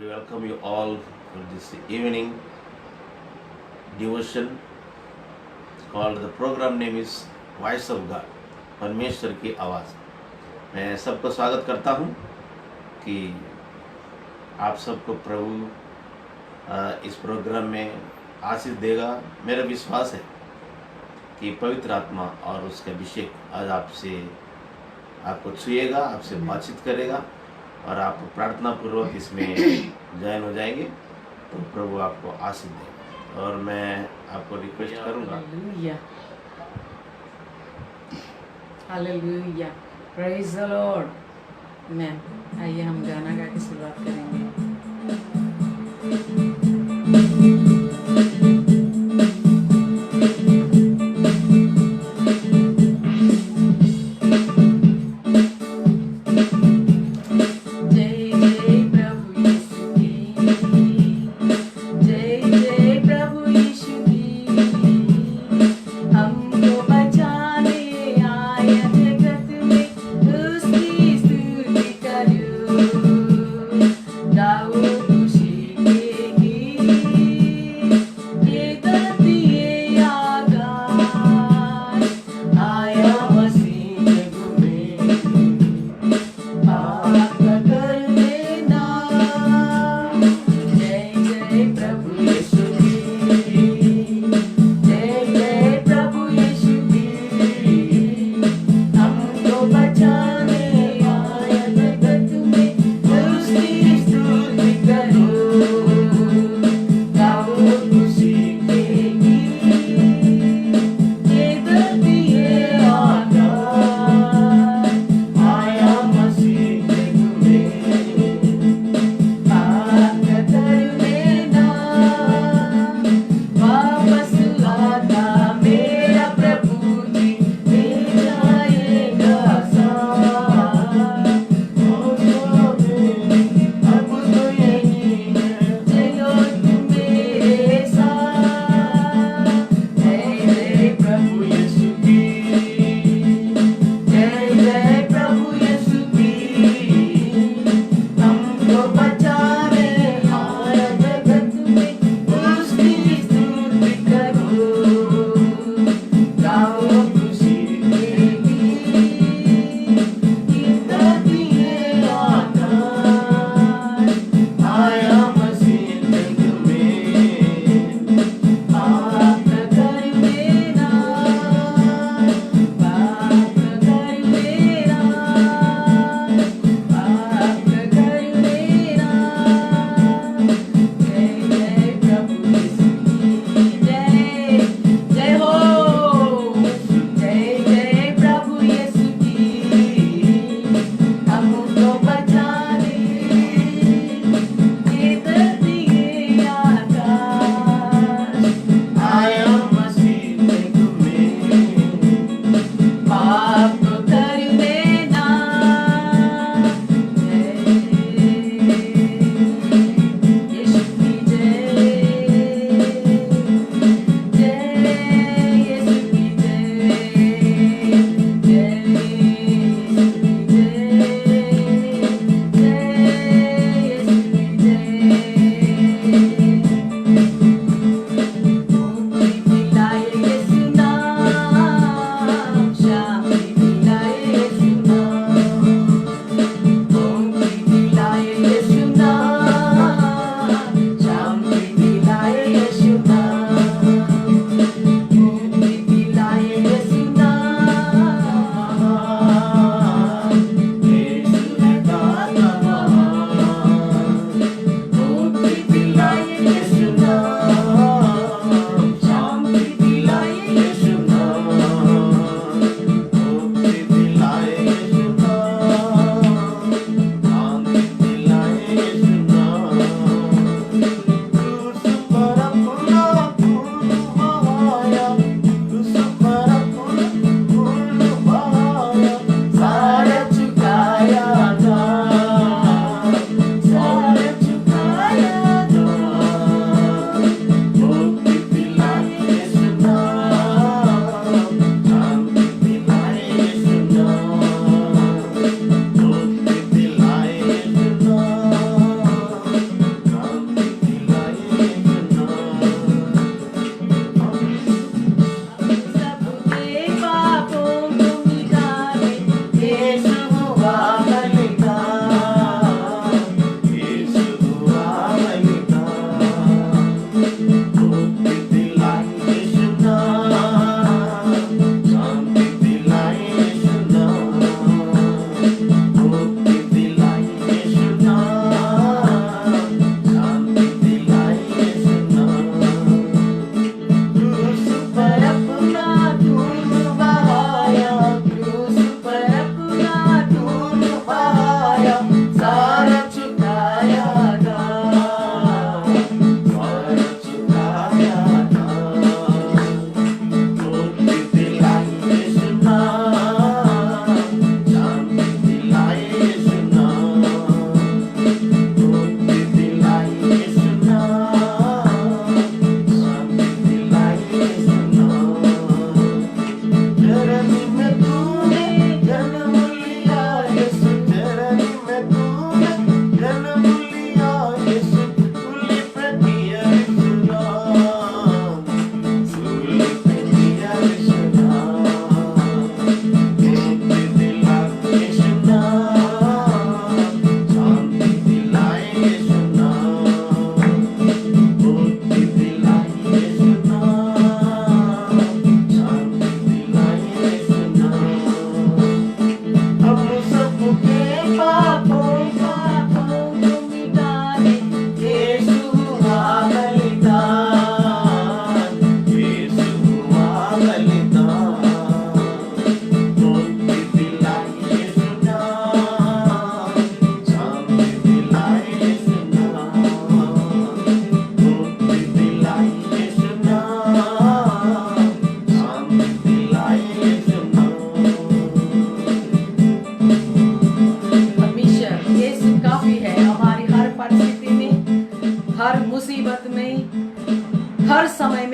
We welcome you all for this evening devotion called the program name is Voice of God, परमेश्वर की आवाज़। मैं सबको स्वागत करता हूँ कि आप सबको प्रभु इस प्रोग्राम में आशीष देगा। मेरा विश्वास है कि पवित्र आत्मा और उसका अभिषेक आज आपको छुएगा, आपसे बातचीत करेगा और आप प्रार्थना पूर्वक इसमें जॉइन हो जाएंगे तो प्रभु आपको आशीष देगा। और मैं आपको रिक्वेस्ट करूंगा, Hallelujah. Hallelujah. Praise the Lord. Amen. आइए हम गाना गा के शुरुआत करेंगे।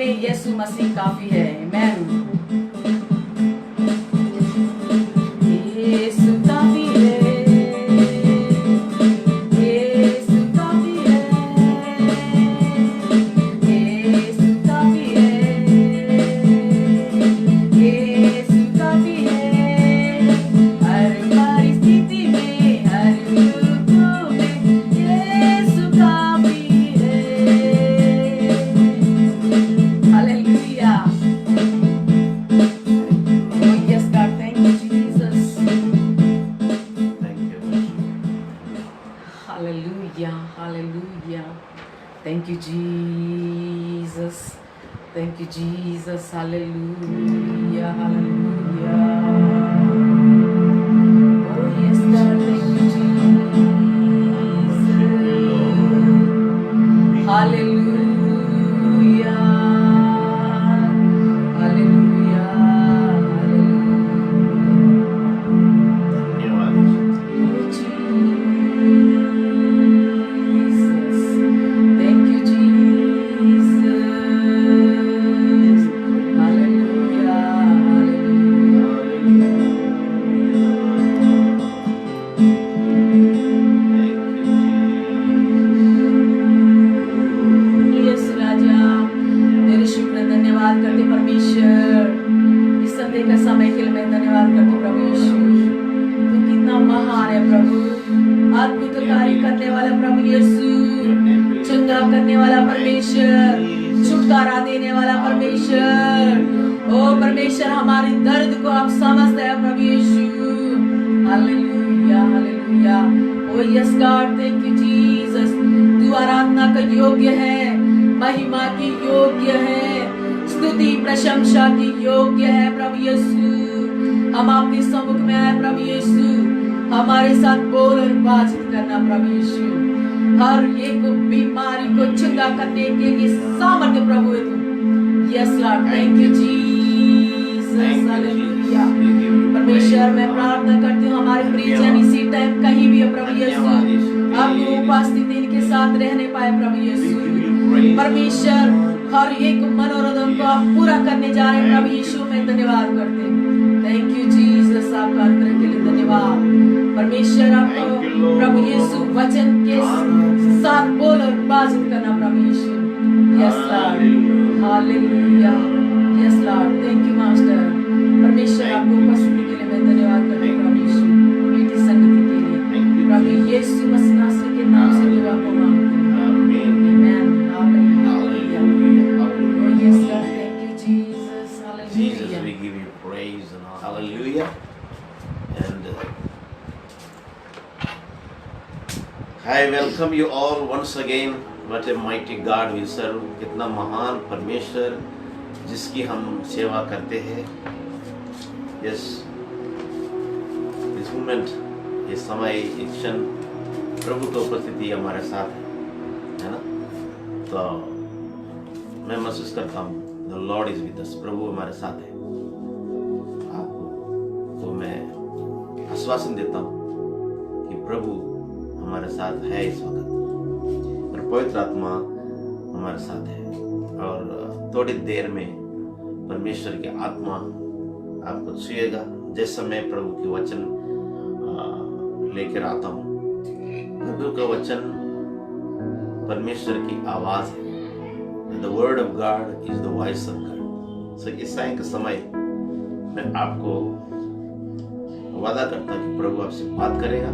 यीशु मसीह काफी है। आमेन। यीशु काफी है, यीशु काफी है, यीशु काफी है, यीशु काफी है। हर परिस्थिति में, हर युग में यीशु काफी है। Hallelujah. Oh yes God, thank you Jesus. Thank you. Hallelujah, hallelujah. Thank you Jesus. Thank you Jesus. Hallelujah, hallelujah. Oh yes God, thank you Jesus. Hallelujah. Hallelujah. धन्यवाद यीशु। Thank you, Jesus. Hallelujah. Yes, राजा, तेरे शुक्र धन्यवाद करते परमेश्वर। इस Sunday का समय के लिए मैं धन्यवाद करती प्रभु यीशु। तू कितना महान है प्रभु, अद्भुत कार्य करने वाला प्रभु यीशु, चंगा करने वाला परमेश्वर, छुटकारा देने वाला परमेश्वर। ओ परमेश्वर, हमारी दर्द को आप समझते हैं प्रभु Yeshu. Hallelujah, hallelujah. Oh yes God, thank you Jesus. तू आराधना का योग्य है, महिमा की योग्य है, स्तुति प्रशंसा की योग्य है प्रभु यीशु। हम आपके सम्मुख में आए प्रभु यीशु, हमारे साथ बोल और बातचीत करना प्रभु यीशु। हर एक बीमारी को चंगा करने के लिए सामर्थ्य प्रभु है तू। Yes Lord, thank you Jesus. Hallelujah. परमेश्वर, मैं प्रार्थना करती हूँ हमारे प्रियजन इसी टाइम कहीं भी है प्रभु यीशु, आपकी उपस्थिति इनके साथ रहने पाए प्रभु यीशु। परमेश्वर, हर एक मनोरथों को आप पूरा करने जा रहे हैं प्रभु यीशु। मैं धन्यवाद करते हैं। थैंक यू जीसस, आपका अनुग्रह के लिए धन्यवाद। परमेश्वर, आपको प्रभु यीशु वचन के साथ बोल और बातचीत करना प्रभु Yeshu. Yes Lord, hallelujah. Yes Lord, thank you master. परमेश्वर, आपको उपस्थिति के लिए मैं धन्यवाद करती हूँ प्रभु यीशु, मीठी संगति के लिए प्रभु यीशु मसीह के नाम से दुआ को मांगती हूँ। आमीन। Hallelujah. Oh yes God, thank you Jesus. Jesus, we Hallelujah. give you praise and honor. Hallelujah. And I welcome you all once again. What a mighty God we serve. कितना महान परमेश्वर जिसकी हम सेवा करते हैं। Yes, this moment, इस समय, इस क्षण प्रभु की उपस्थिति हमारे साथ है ना। तो मैं महसूस करता हूँ The Lord is with us. प्रभु हमारे साथ है। आपको तो मैं आश्वासन देता हूँ कि प्रभु हमारे साथ है इस वक्त, और पवित्र आत्मा हमारे साथ है। और थोड़ी देर में परमेश्वर की आत्मा आपको छुएगा। जैसे मैं प्रभु की वचन लेकर आता हूँ, प्रभु का वचन परमेश्वर की आवाज है। The word of God is the voice of God. So इस साय के समय मैं आपको वादा करता हूँ कि प्रभु आपसे बात करेगा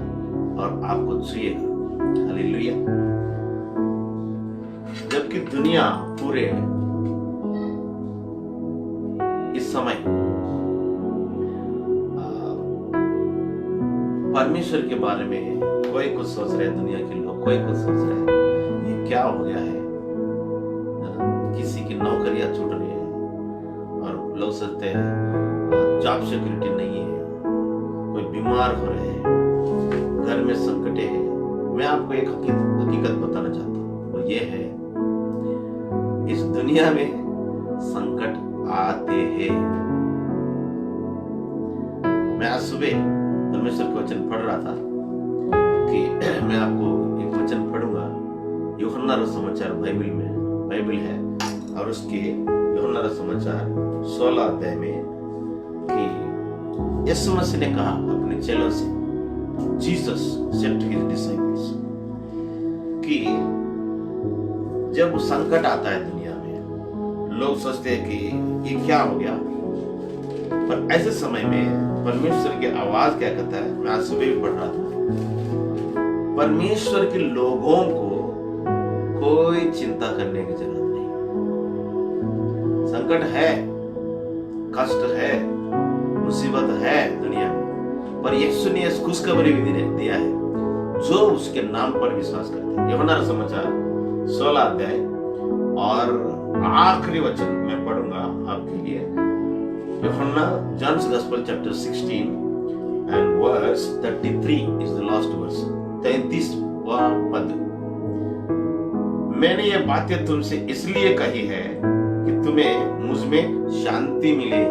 और आपको छुएगा। हालेलुया। जबकि दुनिया पूरे इस समय परमेश्वर के बारे में कोई कुछ सोच रहे हैं, दुनिया के लोग कोई कुछ सोच रहे हैं ये क्या हो गया है। किसी की नौकरियां छूट रही है और लोग सोचते हैं जॉब सिक्योरिटी नहीं है, कोई बीमार हो रहे हैं, घर में संकट है। मैं आपको एक हकीकत बताना चाहता हूँ, वो ये है इस दुनिया में संकट आते हैं। मैं आज सुबह परमेश्वर का वचन पढ़ रहा था कि मैं आपको एक वचन पढ़ूंगा यूहन्ना रसमाचार बाइबल में, बाइबल है और उसके यूहन्ना समाचार 16 अध्याय में कि यीशु मसीह ने कहा अपने चेलों से, Jesus said to his disciples, कि जब संकट आता है दुनिया में, लोग सोचते हैं कि ये क्या हो गया, पर ऐसे समय में परमेश्वर की आवाज क्या कहता है, मैं आज सुबह भी पढ़ रहा था, परमेश्वर के लोगों को कोई चिंता करने की जरूरत नहीं। संकट है, कष्ट है, मुसीबत है दुनिया में, पर यीशु ने इस खुशखबरी भी दिया है जो उसके नाम पर विश्वास करते हैं। यूहन्ना समाचार 16 अध्याय और आखिरी वचन मैं पढ़ूंगा आपके लिए। यूहन्ना John's gospel chapter 16 and verse 33 is the last verse, 33वां पद। मैंने ये बातें तुमसे इसलिए कही है कि तुम्हें मुझ में शांति मिले।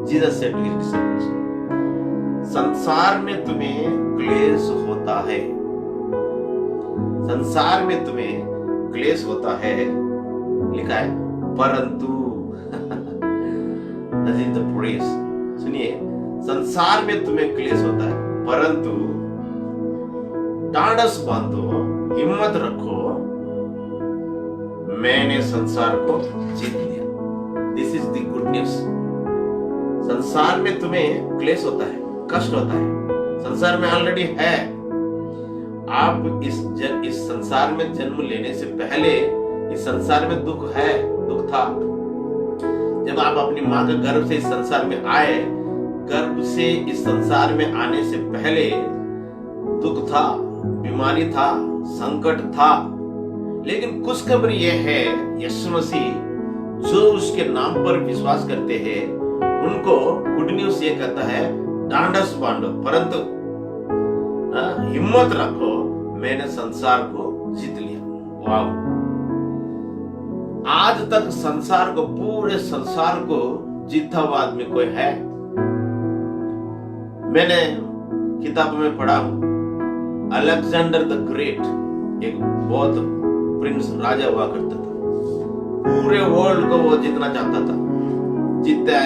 Jesus said to his disciples, संसार में तुम्हें क्लेश होता है, संसार में तुम्हें क्लेश होता है, लिखा है, परंतु सुनिए, संसार में तुम्हें क्लेश होता है, परंतु ढाढ़स बांधो, हिम्मत रखो, मैंने संसार को जीत लिया। This is the good news. संसार में तुम्हें क्लेश होता है, कष्ट होता है, संसार में ऑलरेडी है। आप इस संसार में जन्म लेने से पहले इस संसार में दुख है, दुख था। जब आप अपनी मां के गर्भ से इस संसार में आए, गर्भ से इस संसार में आने से पहले दुख था, बीमारी था, संकट था। लेकिन खुशखबरी यह है, यीशु मसीह जो उसके नाम पर विश्वास करते हैं उनको गुड न्यूज ये कहता है, ढांढस बांधो, परंतु हिम्मत रखो, मैंने संसार को जीत लिया। वाह! आज तक संसार को, पूरे संसार को जीता हुआ आदमी कोई है? मैंने किताब में पढ़ा, अलेक्जेंडर द ग्रेट एक बहुत प्रिंस राजा हुआ करता था, पूरे वर्ल्ड को वो जीतना चाहता था, जीता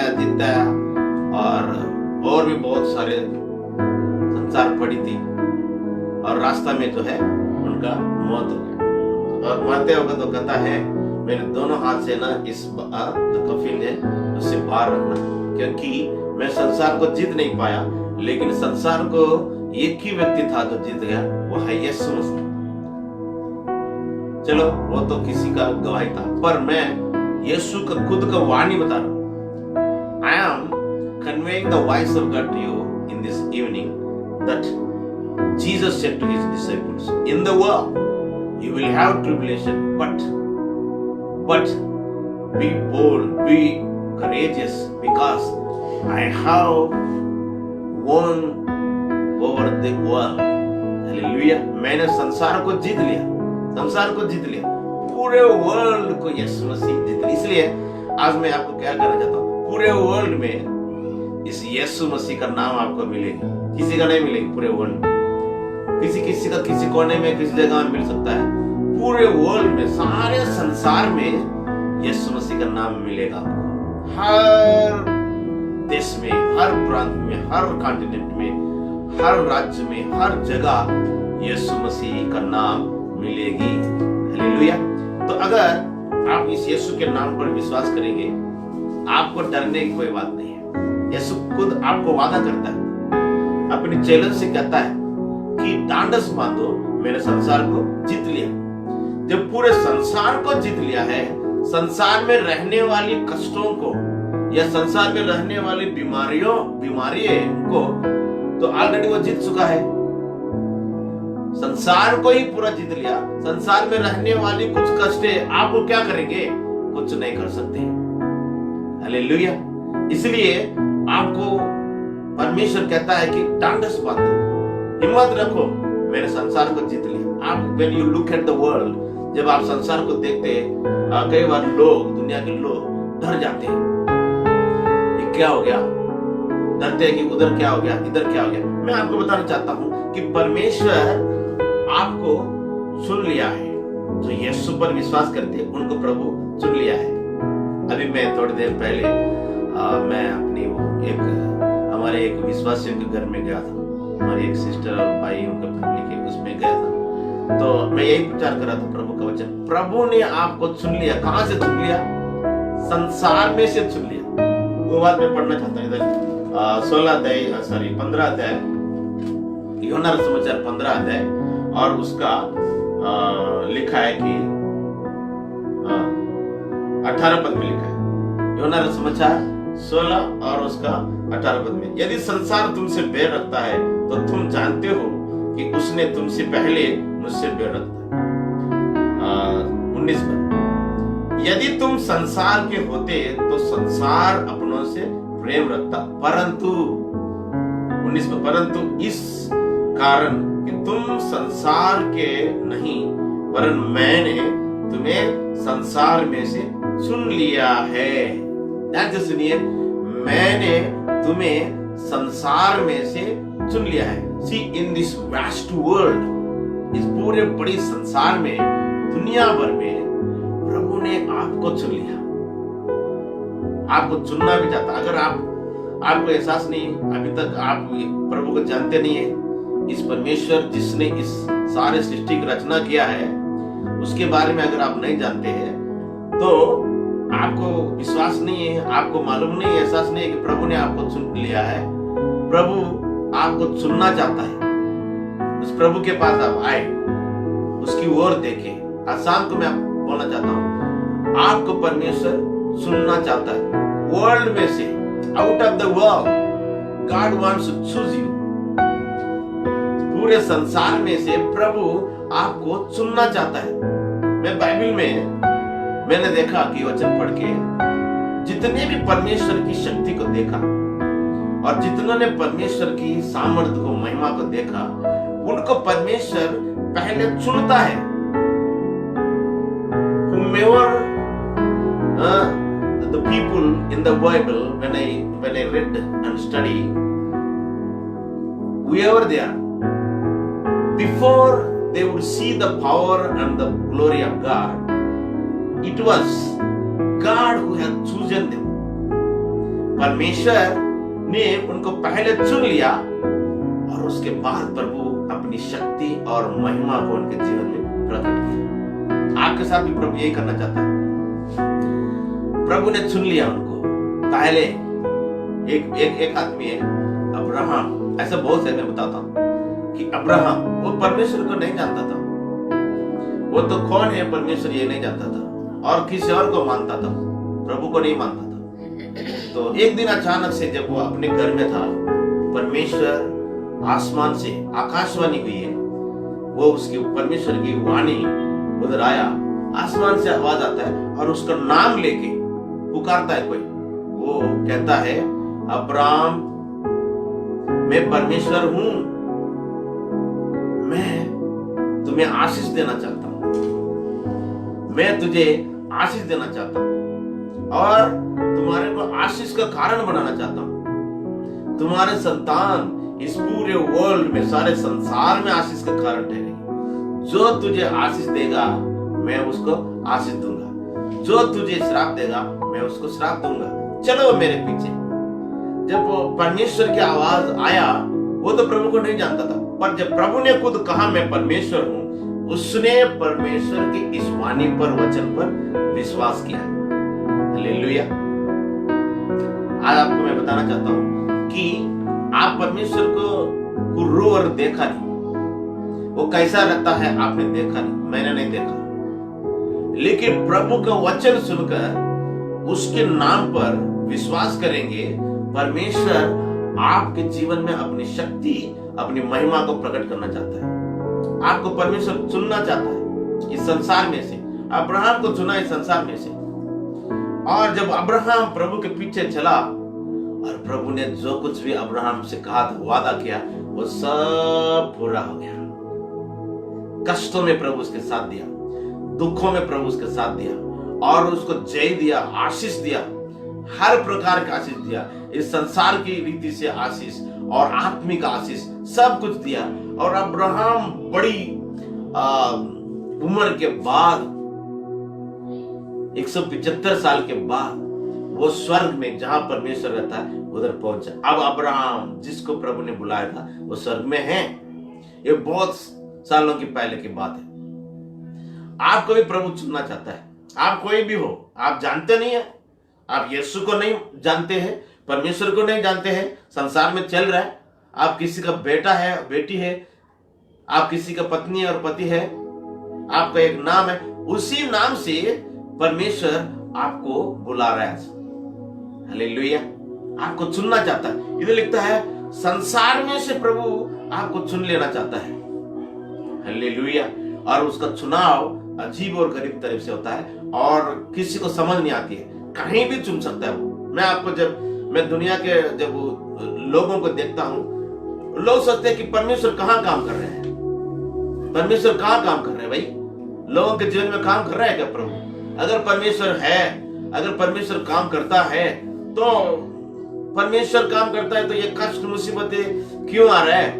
और भी बहुत सारे संसार पड़ी थी, और रास्ता में जो है उनका मौत हो गया। और मरते वक्त तो कहता है, मेरे दोनों हाथ से ना इस जो कफिन है उससे बाहर रखना, क्योंकि मैं संसार को जीत नहीं पाया, लेकिन संसार को एक ही व्यक्ति था जो जीत गया, वो है यीशु मसीह। चलो वो तो किसी का गवाही था, पर मैं यीशु का खुद का वाणी बता रहा हूं। I am conveying the voice of God to you in this evening, that Jesus said to his disciples, in the world you will have tribulation, but be bold, be courageous, because I have won over the world. Hallelujah! मैंने संसार को जीत लिया, संसार को जीत लिया, पूरे world को यीशु मसीह जीत लिया। इसलिए आज मैं आपको क्या कहना चाहता हूँ, पूरे वर्ल्ड में इस यीशु मसीह का नाम आपको मिलेगा, किसी का नहीं मिलेगी। पूरे वर्ल्ड में किसी का किसी कोने में, किसी जगह में मिल सकता है, पूरे वर्ल्ड में, सारे संसार में यीशु मसीह का नाम मिलेगा। हर देश में, हर प्रांत में, हर कॉन्टिनेंट में, हर राज्य में, हर जगह यीशु मसीह का नाम मिलेगी। हालेलुया! तो अगर आप इस यीशु के नाम पर विश्वास करेंगे, आपको डरने की कोई बात नहीं है। यीशु खुद आपको वादा करता है, अपने चेलों से कहता है कि ढांढस बांधो, मैंने संसार को जीत लिया। जब पूरे संसार को जीत लिया है, संसार में रहने वाली कष्टों को या संसार में रहने वाली बीमारियों को तो ऑलरेडी वो जीत चुका है। संसार को ही पूरा जीत लिया। संसार में रहने वाली कुछ कष्टें आपको क्या करेंगे? कुछ नहीं कर सकते। हालेलुया! इसलिए आपको परमेश्वर कहता है कि ढांढस बांधो, हिम्मत रखो, मैंने संसार को जीत लिया। आप when you look at the world, जब आप संसार को देखते हैं, कई बार लोग, दुनिया के लोग डर जाते हैं, ये क्या हो गया, डरते हैं कि उधर क्या हो गया, इधर क्या हो गया। मैं आपको बताना चाहता हूं कि परमेश्वर आपको चुन लिया है। जो यीशु पर विश्वास करते हैं उनको प्रभु चुन लिया है। अभी मैं थोड़ी देर पहले मैं अपनी वो हमारे एक विश्वासियों के घर में गया था। हमारी एक सिस्टर और भाई उनका फैमिली के उसमें गया था। तो मैं यही प्रचार कर रहा था प्रभु का वचन। प्रभु ने आपको चुन लिया। कहां से चुन लिया? संसार में से चुन लिया। वो बात मैं पढ़ना चाहता हूँ इधर 15 अध्याय यूहन्ना समाचार 15 अध्याय और उसका लिखा है कि 18 पद में लिखा है। यूहन्ना समाचार 16 और उसका 18 पद में, यदि संसार तुमसे बैर रखता है तो तुम जानते हो कि उसने तुमसे पहले मुझसे बैर रखता है। 19 पद, यदि तुम संसार के होते तो संसार अपनों से प्रेम रखता, परंतु 19 पद, परंतु इस कारण कि तुम संसार के नहीं वरन मैंने तुम्हें संसार में से चुन लिया है। ध्यान से सुनिए, मैंने तुम्हें संसार में से चुन लिया है। See, in this vast world, इस पूरे बड़ी संसार में, दुनिया भर में प्रभु ने आपको चुन लिया। आपको चुनना भी चाहता। अगर आपको एहसास नहीं, अभी तक आप प्रभु को जानते नहीं है, इस परमेश्वर जिसने इस सारे सृष्टि की रचना किया है उसके बारे में अगर आप नहीं जानते हैं तो आपको विश्वास नहीं है, आपको मालूम नहीं, एहसास नहीं है कि प्रभु ने आपको चुन लिया है। प्रभु आपको चुनना चाहता है। उस प्रभु के पास आप आए, उसकी ओर देखें। आज शाम को मैं बोलना चाहता हूँ, आपको परमेश्वर चुनना चाहता है। वर्ल्ड में से, out of the world, God wants to choose you. पूरे संसार में से प्रभु आपको चुनना चाहता है। मैं बाइबल में मैंने देखा कि वचन पढ़ के जितने भी परमेश्वर की शक्ति को देखा और जितनों ने परमेश्वर की सामर्थ्य को, महिमा को देखा, उनको परमेश्वर पहले चुनता है। Whomever the people in the Bible, when I read and study, whoever they are, before they would see the power and the glory of God, it was God who had chosen them. परमेश्वर ने उनको पहले चुन लिया और उसके बाद प्रभु अपनी शक्ति और महिमा को उनके जीवन में प्रकट किया। आपके साथ भी प्रभु यही करना चाहता है। प्रभु ने चुन लिया उनको पहले। एक आदमी है अब्राहम, ऐसा बहुत से मैं बताता हूँ कि अब्राहम वो परमेश्वर को नहीं जानता था। वो तो कौन है परमेश्वर ये नहीं जानता था और किसी और को मानता था, प्रभु को नहीं मानता था। तो एक दिन अचानक से जब वो अपने घर में था, परमेश्वर आसमान से आकाशवाणी हुई है। वो उसकी परमेश्वर की वाणी उधर आया, आसमान से आवाज आता है और उसका नाम लेके पुकारता है कोई। वो कहता है, अब्राहम मैं परमेश्वर हूं, मैं तुम्हें आशीष देना चाहता हूं, मैं तुझे आशीष देना चाहता हूं और तुम्हारे को आशीष का कारण बनाना चाहता हूं। तुम्हारे संतान इस पूरे वर्ल्ड में, सारे संसार में आशीष का कारण ठहरेगी। जो तुझे आशीष देगा मैं उसको आशीष दूंगा, जो तुझे श्राप देगा मैं उसको श्राप दूंगा। चलो मेरे पीछे। जब वो परमेश्वर की आवाज आया, वो तो प्रभु को नहीं जानता था, पर जब प्रभु ने खुद कहा मैं परमेश्वर हूं, उसने परमेश्वर की इस वाणी पर, वचन पर विश्वास किया। हालेलुया। आज आपको मैं बताना चाहता हूं कि आप परमेश्वर को रू और देखा नहीं, वो कैसा रहता है आपने देखा नहीं, मैंने नहीं देखा, लेकिन प्रभु का वचन सुनकर उसके नाम पर विश्वास करेंगे। परमेश्वर आपके जीवन में अपनी शक्ति, अपनी महिमा को प्रकट करना चाहता है। आपको परमेश्वर चुनना चाहता है इस संसार में से। अब्राहम को चुना इस संसार में से, और जब अब्राहम प्रभु के पीछे चला और प्रभु ने जो कुछ भी अब्राहम से कहा था, वादा किया, वो सब पूरा हो गया। कष्टों में प्रभु उसके साथ दिया, दुखों में प्रभु उसके साथ दिया और उसको जय दिया, आशीष दिया, हर प्रकार का आशीष दिया। इस संसार की रीति से आशीष और आत्मिक आशीष सब कुछ दिया। और अब्राहम बड़ी उम्र के बाद 175 साल के बाद वो स्वर्ग में जहां परमेश्वर रहता है उधर पहुंचा। अब अब्राहम जिसको प्रभु ने बुलाया था वो स्वर्ग में है। ये बहुत सालों की पहले की बात है। आपको भी प्रभु चुनना चाहता है। आप कोई भी हो, आप जानते नहीं है, आप यीशु को नहीं जानते हैं, परमेश्वर को नहीं जानते हैं, संसार में चल रहा है, आप किसी का बेटा है, बेटी है, आप किसी का पत्नी और पति है, आपका एक नाम है, उसी नाम से परमेश्वर आपको बुला रहा है। हालेलुया। आपको चुनना चाहता है। इधर लिखता है संसार में से प्रभु आपको चुन लेना चाहता है। हालेलुया। और उसका चुनाव अजीब और गरीब तरह से होता है और किसी को समझ नहीं आती है। कहीं भी चुन सकता है वो। मैं आपको मैं दुनिया के जब लोगों को देखता हूं, लोग सोचते हैं कि परमेश्वर कहां काम कर रहे हैं, परमेश्वर कहां काम कर रहे हैं। भाई लोगों के जीवन में काम कर रहा है क्या प्रभु? अगर परमेश्वर है, अगर परमेश्वर काम करता है तो परमेश्वर काम करता है तो ये कष्ट मुसीबतें क्यों आ रहा है?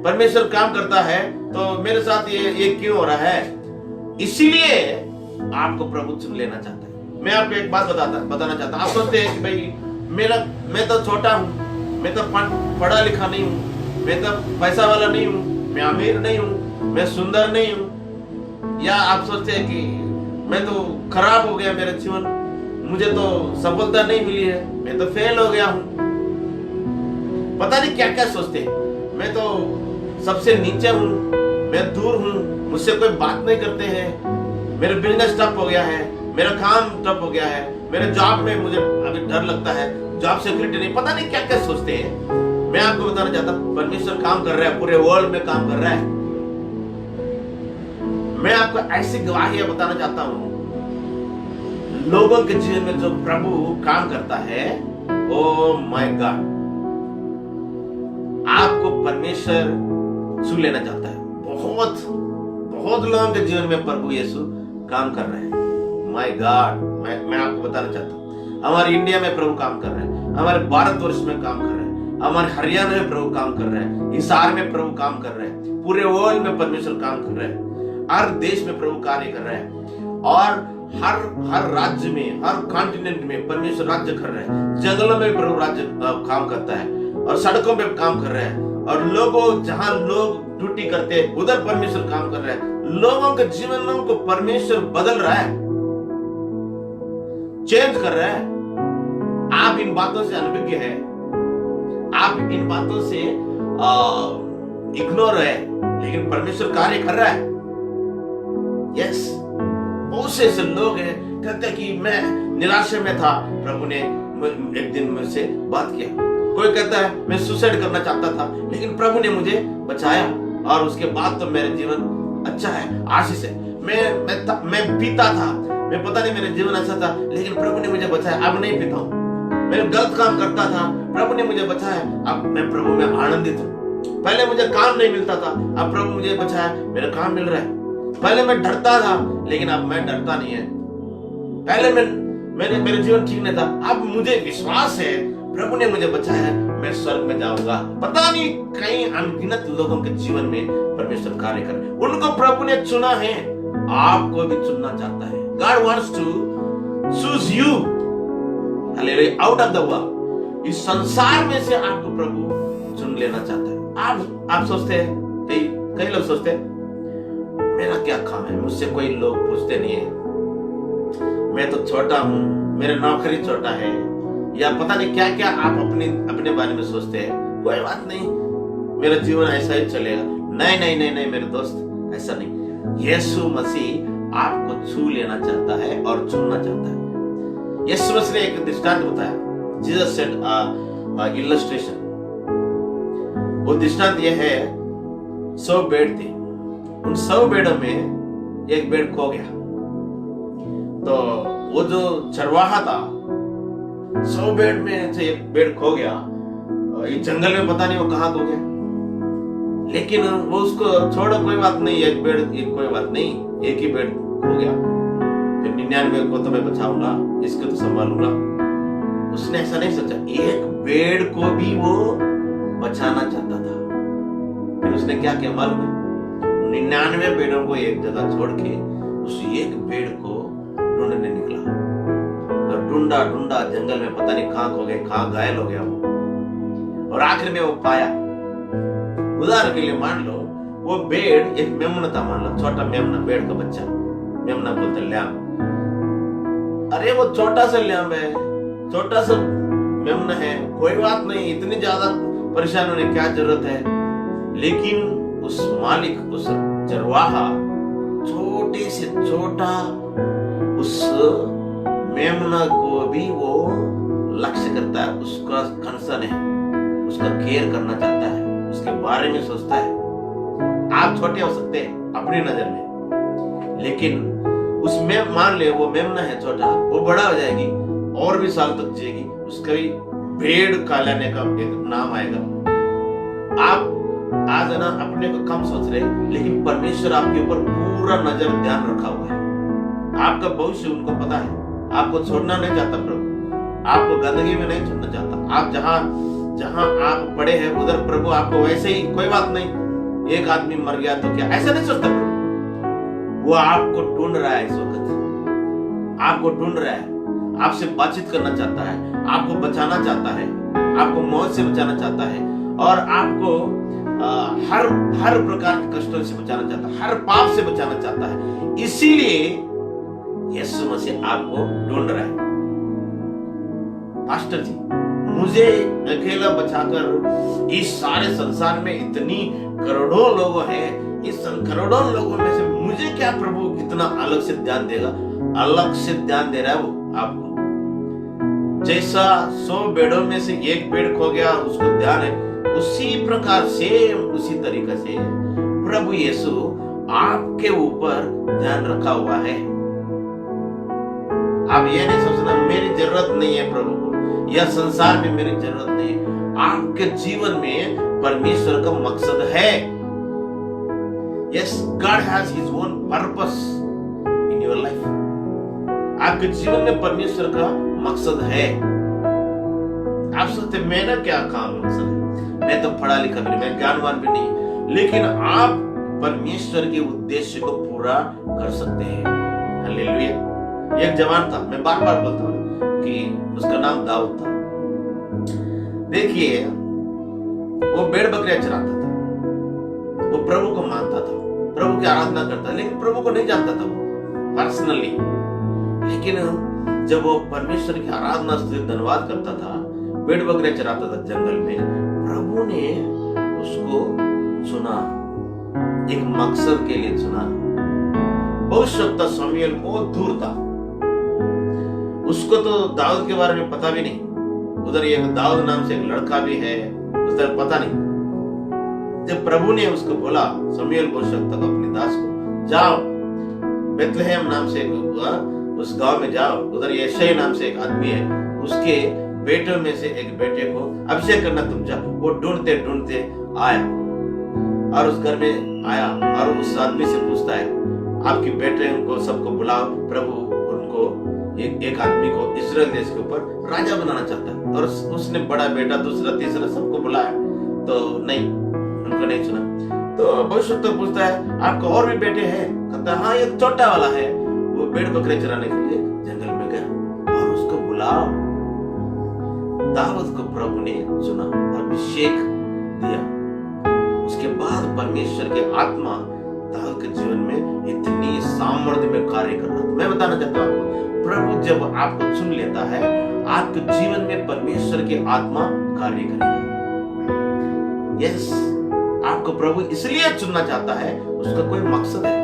परमेश्वर काम करता है तो मेरे साथ ये क्यों हो रहा है? इसीलिए आपको प्रभु चुन लेना चाहता है। मैं आपको एक बात बताना चाहता हूं। आप सोचते हैं कि भाई मैं तो छोटा हूं, मैं तो पढ़ा लिखा नहीं हूं, मैं तो पैसा वाला नहीं हूं, मैं अमीर नहीं हूं, मैं सुंदर नहीं हूं, या आप सोचते हैं कि मैं तो खराब हो गया मेरा जीवन, मुझे तो सफलता नहीं मिली है, मैं तो फेल हो गया हूं। पता नहीं क्या क्या सोचते हैं। मैं तो सबसे नीचे हूं, मैं दूर हूं, मुझसे कोई बात नहीं करते हैं, मेरा बिजनेस ठप हो गया है, मेरा काम ठप हो गया है, मेरे जॉब में मुझे अभी डर लगता है, जॉब सिक्योरिटी नहीं, पता नहीं क्या क्या सोचते हैं। मैं आपको बताना चाहता हूं परमेश्वर काम कर रहा है, पूरे वर्ल्ड में काम कर रहा है। मैं आपको ऐसी गवाहियां बताना चाहता हूं, लोगों के जीवन में जो प्रभु काम करता है, ओ माय गॉड, आपको परमेश्वर छू लेना चाहता है। बहुत बहुत लोगों के जीवन में प्रभु यीशु काम कर रहे हैं। माय गॉड, मैं आपको बताना चाहता हूँ, हमारे इंडिया में प्रभु काम कर रहे हैं, हमारे भारतवर्ष में काम कर रहे हैं, हमारे हरियाणा में प्रभु काम कर रहे हैं, हिसार में प्रभु काम कर रहे हैं, पूरे वर्ल्ड में परमेश्वर काम कर रहे हैं, हर देश में प्रभु कार्य कर रहे हैं, और हर राज्य में, हर कॉन्टिनेंट में परमेश्वर राज्य कर रहे हैं। जंगलों में प्रभु राज्य काम करता है और सड़कों पे काम कर रहे हैं, और लोगों जहां लोग ड्यूटी करते हैं उधर परमेश्वर काम कर रहा है। लोगों के जीवनों को परमेश्वर बदल रहा है, चेंज कर रहा है। आप इन बातों से अनभिज्ञ है, आप इन बातों से इग्नोर है, लेकिन परमेश्वर कार्य कर रहा है। यस, बहुत से ऐसे लोग हैं कहते हैं कि मैं निराशा में था, प्रभु ने एक दिन मुझसे बात किया। कोई कहता है मैं सुसाइड करना चाहता था, लेकिन प्रभु ने मुझे बचाया, और उसके बाद तो मेरा जीवन अच्छा है, आशीष है। मैं पीता था, मैं पता नहीं मेरा जीवन अच्छा था, लेकिन प्रभु ने मुझे बचाया, अब नहीं पीता हूँ। मैं गलत काम करता था, प्रभु ने मुझे बचाया, अब मैं प्रभु में आनंदित हूँ। पहले मुझे काम नहीं मिलता था, अब प्रभु मुझे बचाया, मेरा काम मिल रहा है। पहले मैं डरता था, लेकिन अब मैं डरता नहीं है। पहले मेरे जीवन ठीक नहीं था, अब मुझे विश्वास है प्रभु ने मुझे बचाया, मैं स्वर्ग में जाऊंगा। पता नहीं कई अनगिनत लोगों के जीवन में परमेश्वर कार्य कर, उनको प्रभु ने चुना है, आपको भी चुनना चाहता है। God wants to choose you, hallelujah, out of the world. इस संसार में से आपको प्रभु चुन लेना चाहता है। आप सोचते हैं, कई लोग सोचते हैं मेरा क्या काम है, मुझसे कोई लोग पूछते नहीं है, मैं तो छोटा हूं, मेरा नौकरी छोटा है, या पता नहीं क्या क्या आप अपने बारे में सोचते हैं। कोई बात नहीं, मेरा जीवन ऐसा ही चलेगा। नहीं नहीं नहीं नहीं मेरे दोस्त, ऐसा नहीं। यीशु मसीह आपको छू लेना चाहता है और चुनना चाहता है। यीशु मसीह ने एक दृष्टांत बताया। Jesus said illustration. वो दृष्टांत ये है, 100 बेड थे, उन 100 बेडों में एक बेड खो गया। तो वो जो चरवाहा था, 100 बेड में से एक बेड खो गया, ये जंगल में पता नहीं वो कहां खो गया, लेकिन वो उसको छोड़ो, कोई बात नहीं, एक बेड, कोई बात नहीं, एक ही बेड खो गया, फिर 99 को तो मैं बचाऊंगा, इसको तो संभालूंगा। उसने ऐसा नहीं सोचा, एक बेड को भी वो बचाना चाहता था। फिर उसने क्या किया मालूम है? 99 बेडों को एक जगह छोड़ के उस एक बेड को ढूंढने निकला और ढूंढा ढूंढा जंगल में, पता नहीं कहां खो गए, कहां घायल हो गया वो, और आखिर में वो पाया। उदाहरण के लिए मान लो वो भेड़ एक मेमना था, मान लो छोटा मेमना, भेड़ का बच्चा, मेमना बोलते ल्याम। अरे वो छोटा सा ल्याम है, छोटा सा मेमना है, कोई बात नहीं, इतनी ज्यादा परेशान होने क्या जरूरत है। लेकिन उस मालिक, उस चरवाहा छोटे से छोटा उस मेमना को भी वो लक्ष्य करता है, उसका कंसर्न है, उसका केयर करना चाहता है, उसके बारे में सोचता है। आप छोटे हो सकते हैं अपनी नजर में, लेकिन उसमें मान ले वो मेमना है छोटा, वो बड़ा हो जाएगी और भी साल तक जिएगी, उसका भी भेड़ कहलाने का एक नाम आएगा। आप आज है ना अपने को कम सोच रहे, लेकिन परमेश्वर आपके ऊपर पूरा नजर ध्यान रखा हुआ है। आपका भविष्य उनको पता है, आपको छोड़ना नहीं चाहता प्रभु, आपको गंदगी में नहीं छोड़ना चाहता। आप जहां जहां आप पड़े हैं उधर प्रभु आपको वैसे ही, कोई बात नहीं, एक आदमी मर गया तो क्या, ऐसा नहीं सोचता प्रभु। वो आपको ढूंढ रहा है, इस वक्त आपको ढूंढ रहा है, आपसे बातचीत करना चाहता है, आपको बचाना चाहता है, आपको मौत से बचाना चाहता है, और आपको हर प्रकार के कष्टों से बचाना चाहता है, हर पाप से बचाना चाहता है। इसीलिए यीशु मसीह आपको ढूंढ रहा है। पास्टर जी, मुझे अकेला बचाकर इस सारे संसार में इतनी करोड़ों लोग हैं, इस करोड़ों लोगों में से मुझे क्या प्रभु इतना अलग से ध्यान देगा? अलग से ध्यान दे रहा है वो आपको। जैसा 100 भेड़ों में से एक भेड़ खो गया, उसको ध्यान है, उसी प्रकार से, उसी तरीके से प्रभु यीशु आपके ऊपर ध्यान रखा हुआ है। आप ये नहीं सोचना मेरी जरूरत नहीं है प्रभु को, या संसार में मेरी जरूरत नहीं है। आपके जीवन में परमेश्वर का मकसद है। Yes, God has His own purpose in your life. आपके जीवन में परमेश्वर का मकसद है। आप सोचते मेरा क्या काम मकसद है, मैं तो पढ़ा लिखा भी नहीं, मैं ज्ञानवान भी नहीं, लेकिन आप परमेश्वर के उद्देश्य को पूरा कर सकते हैं। हालेलुया। एक जवान था, मैं बार बार बोलता हूँ कि उसका नाम दाऊद था। देखिए वो भेड़ बकरियां चराता था, वो प्रभु को मानता था, प्रभु की आराधना करता था, लेकिन प्रभु को नहीं जानता था वो पर्सनली। लेकिन जब वो परमेश्वर की आराधना से धन्यवाद करता था, भेड़ बकरियां चराता था जंगल में, प्रभु ने उसको चुना, एक मकसद के लिए चुना। भविष्यवक्ता शमूएल बहुत दूर था, उसको तो दाऊद के बारे में पता भी नहीं। उधर एक दाऊद नाम से एक लड़का भी है, उधर पता नहीं। जब प्रभु ने उसको बोला, शमूएल भविष्यवक्ता को, अपने दास को, जाओ बेथलेहम नाम से उस गांव में जाओ, उधर यशायाह नाम से एक आदमी है, उसके बेटों में से एक बेटे को अभिषेक करना तुम जाओ। वो ढूंढते ढूंढते आया और उस घर में आया और उस आदमी से पूछता है, आपके बेटे को सबको बुलाओ, प्रभु उनको एक आदमी को इस्राएल देश के ऊपर राजा बनाना चाहता है। और उसने बड़ा बेटा, दूसरा, तीसरा सबको बुलाया, तो नहीं, उनको नहीं सुना। तो भविष्यवक्ता पूछता है, आपको और भी बेटे हैं? कहता है, हाँ एक छोटा वाला है, वो भेड़ बकरे चराने के लिए जंगल में गया, और उसको बुलाओ। दाऊद को प्रभु ने चुना, अभिषेक दिया। उसके बाद परमेश्वर की आत्मा दाऊद के जीवन में इतनी सामर्थ्य में कार्य कर रहा था। मैं बताना चाहता हूँ आपको, प्रभु जब आपको चुन लेता है, आपके जीवन में परमेश्वर की आत्मा कार्य करेगी। यस, आपको प्रभु इसलिए चुनना चाहता है, उसका कोई मकसद है।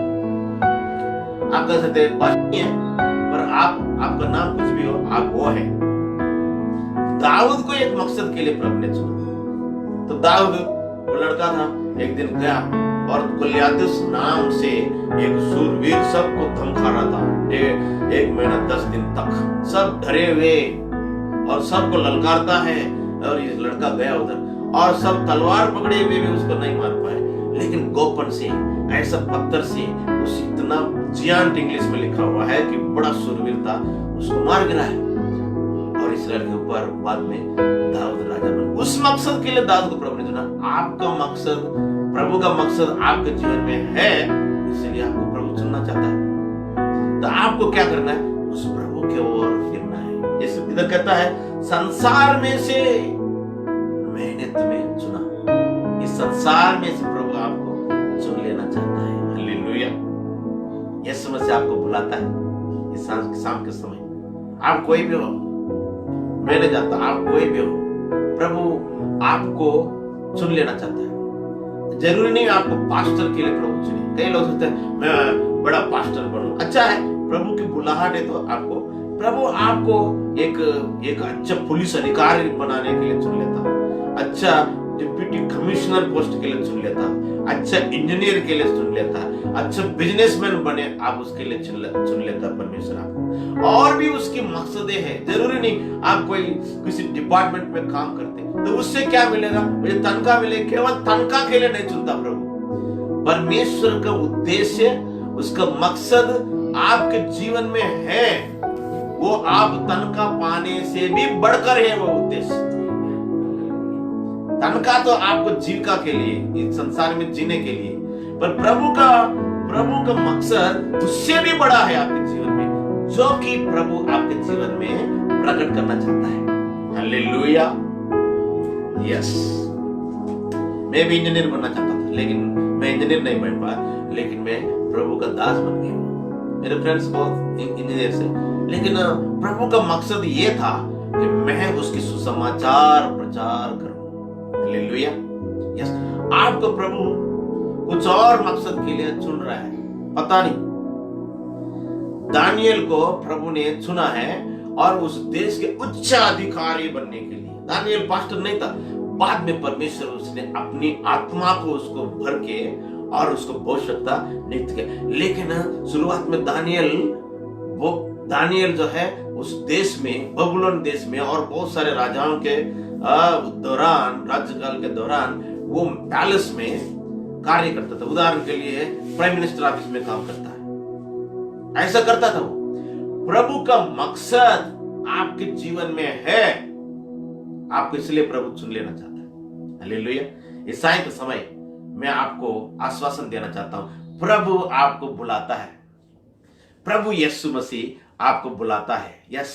आप कह सकते हैं नहीं है, पर आपका नाम कुछ भी हो, आप वो है। दाऊद को एक मकसद के लिए प्रभु ने चुना। तो दाऊद वो लड़का था, एक दिन गया और गोलियात नाम से एक शूरवीर सबको धमका रहा था। 1 महीना 10 दिन तक सब डरे हुए और सबको ललकारता है, और ये लड़का गया उधर और सब तलवार पकड़े हुए भी उसको नहीं मार पाए, लेकिन गोपन से, ऐसा पत्थर से, उस इतना जियांट इंग्लिश में लिखा हुआ है कि बड़ा शूरवीर था, उसको मार गिरा है। और इस्राएल के ऊपर बाद में दाऊद राजा बना। उस मकसद के लिए दाऊद को प्रभु ने चुना। आपका मकसद, प्रभु का मकसद आपके जीवन में है, इसलिए आपको प्रभु चुनना चाहता है। तो आपको क्या करना है? प्रभु के ओर फिरना है। यीशु इधर कहता है संसार में से मैंने तुम्हें चुना। इस संसार में से प्रभु आपको चुन लेना चाहता है। हालेलुया। यीशु मसीह आपको बुलाता है इस शाम के समय। आप कोई भी हो, मैं नहीं जानता, आप कोई भी हो, प्रभु आपको चुन लेना चाहता है। जरूरी नहीं आपको पास्टर के लिए प्रभु चुने। कई लोग सोचते हैं मैं बड़ा पास्टर बनूं। अच्छा है, प्रभु की बुलाहट है तो आपको प्रभु आपको एक अच्छा पुलिस अधिकारी बनाने के लिए चुन लेता, अच्छा डिप्टी कमिश्नर पोस्ट के लिए चुन लेता, अच्छा इंजीनियर के लिए चुन लेता, अच्छा बिजनेसमैन बने आप उसके लिए चुन लेता परमेश्वर आपको। और भी उसकी मकसदें हैं। जरूरी नहीं आप कोई किसी डिपार्टमेंट में काम करते तो उससे क्या मिलेगा, मुझे तनख्वाह मिलेगी, केवल तनख्वाह के लिए नहीं चुनता प्रभु। परमेश्वर का उद्देश्य, उसका मकसद आपके जीवन में है, वो आप तनख्वाह पाने से भी बढ़कर है वो उद्देश्य। तनख्वाह तो आपको जीविका के लिए, इस संसार में जीने के लिए, पर प्रभु का मकसद उससे भी बड़ा है आपके जीवन में, जो कि प्रभु आपके जीवन में प्रकट करना चाहता है। हालेलुया। यस, मैं भी इंजीनियर बनना चाहता था, लेकिन मैं इंजीनियर नहीं बन पाया, लेकिन मैं प्रभु का दास बन गया। मेरे फ्रेंड्स बहुत इंजीनियर से, लेकिन प्रभु का मकसद ये था कि मैं उसकी सुसमाचार प्रचार करूं। हालेलुया। यस, आपको प्रभु कुछ और मकसद के लिए चुन रहा है, पता नहीं। दानियल को प्रभु ने चुना है और उस देश के उच्च अधिकारी बनने के लिए। दानियल पास्टर नहीं था, बाद में परमेश्वर उसने अपनी आत्मा को उसको भर के और उसको बहुत शक्ति नियुक्त किया। लेकिन शुरुआत में दानियल जो है उस देश में, बबुलोन देश में और बहुत सारे राजाओं के दौरान, राज्यकाल के दौरान वो पैलेस में कार्य करता था। उदाहरण के लिए प्राइम मिनिस्टर ऑफिस में काम करता है, ऐसा करता था वो। प्रभु का मकसद आपके जीवन में है, आपको इसलिए प्रभु चुन लेना चाहता है। हालेलुया। इस साय के समय मैं आपको आश्वासन देना चाहता हूं, प्रभु आपको बुलाता है। प्रभु यीशु मसीह आपको बुलाता है। यस,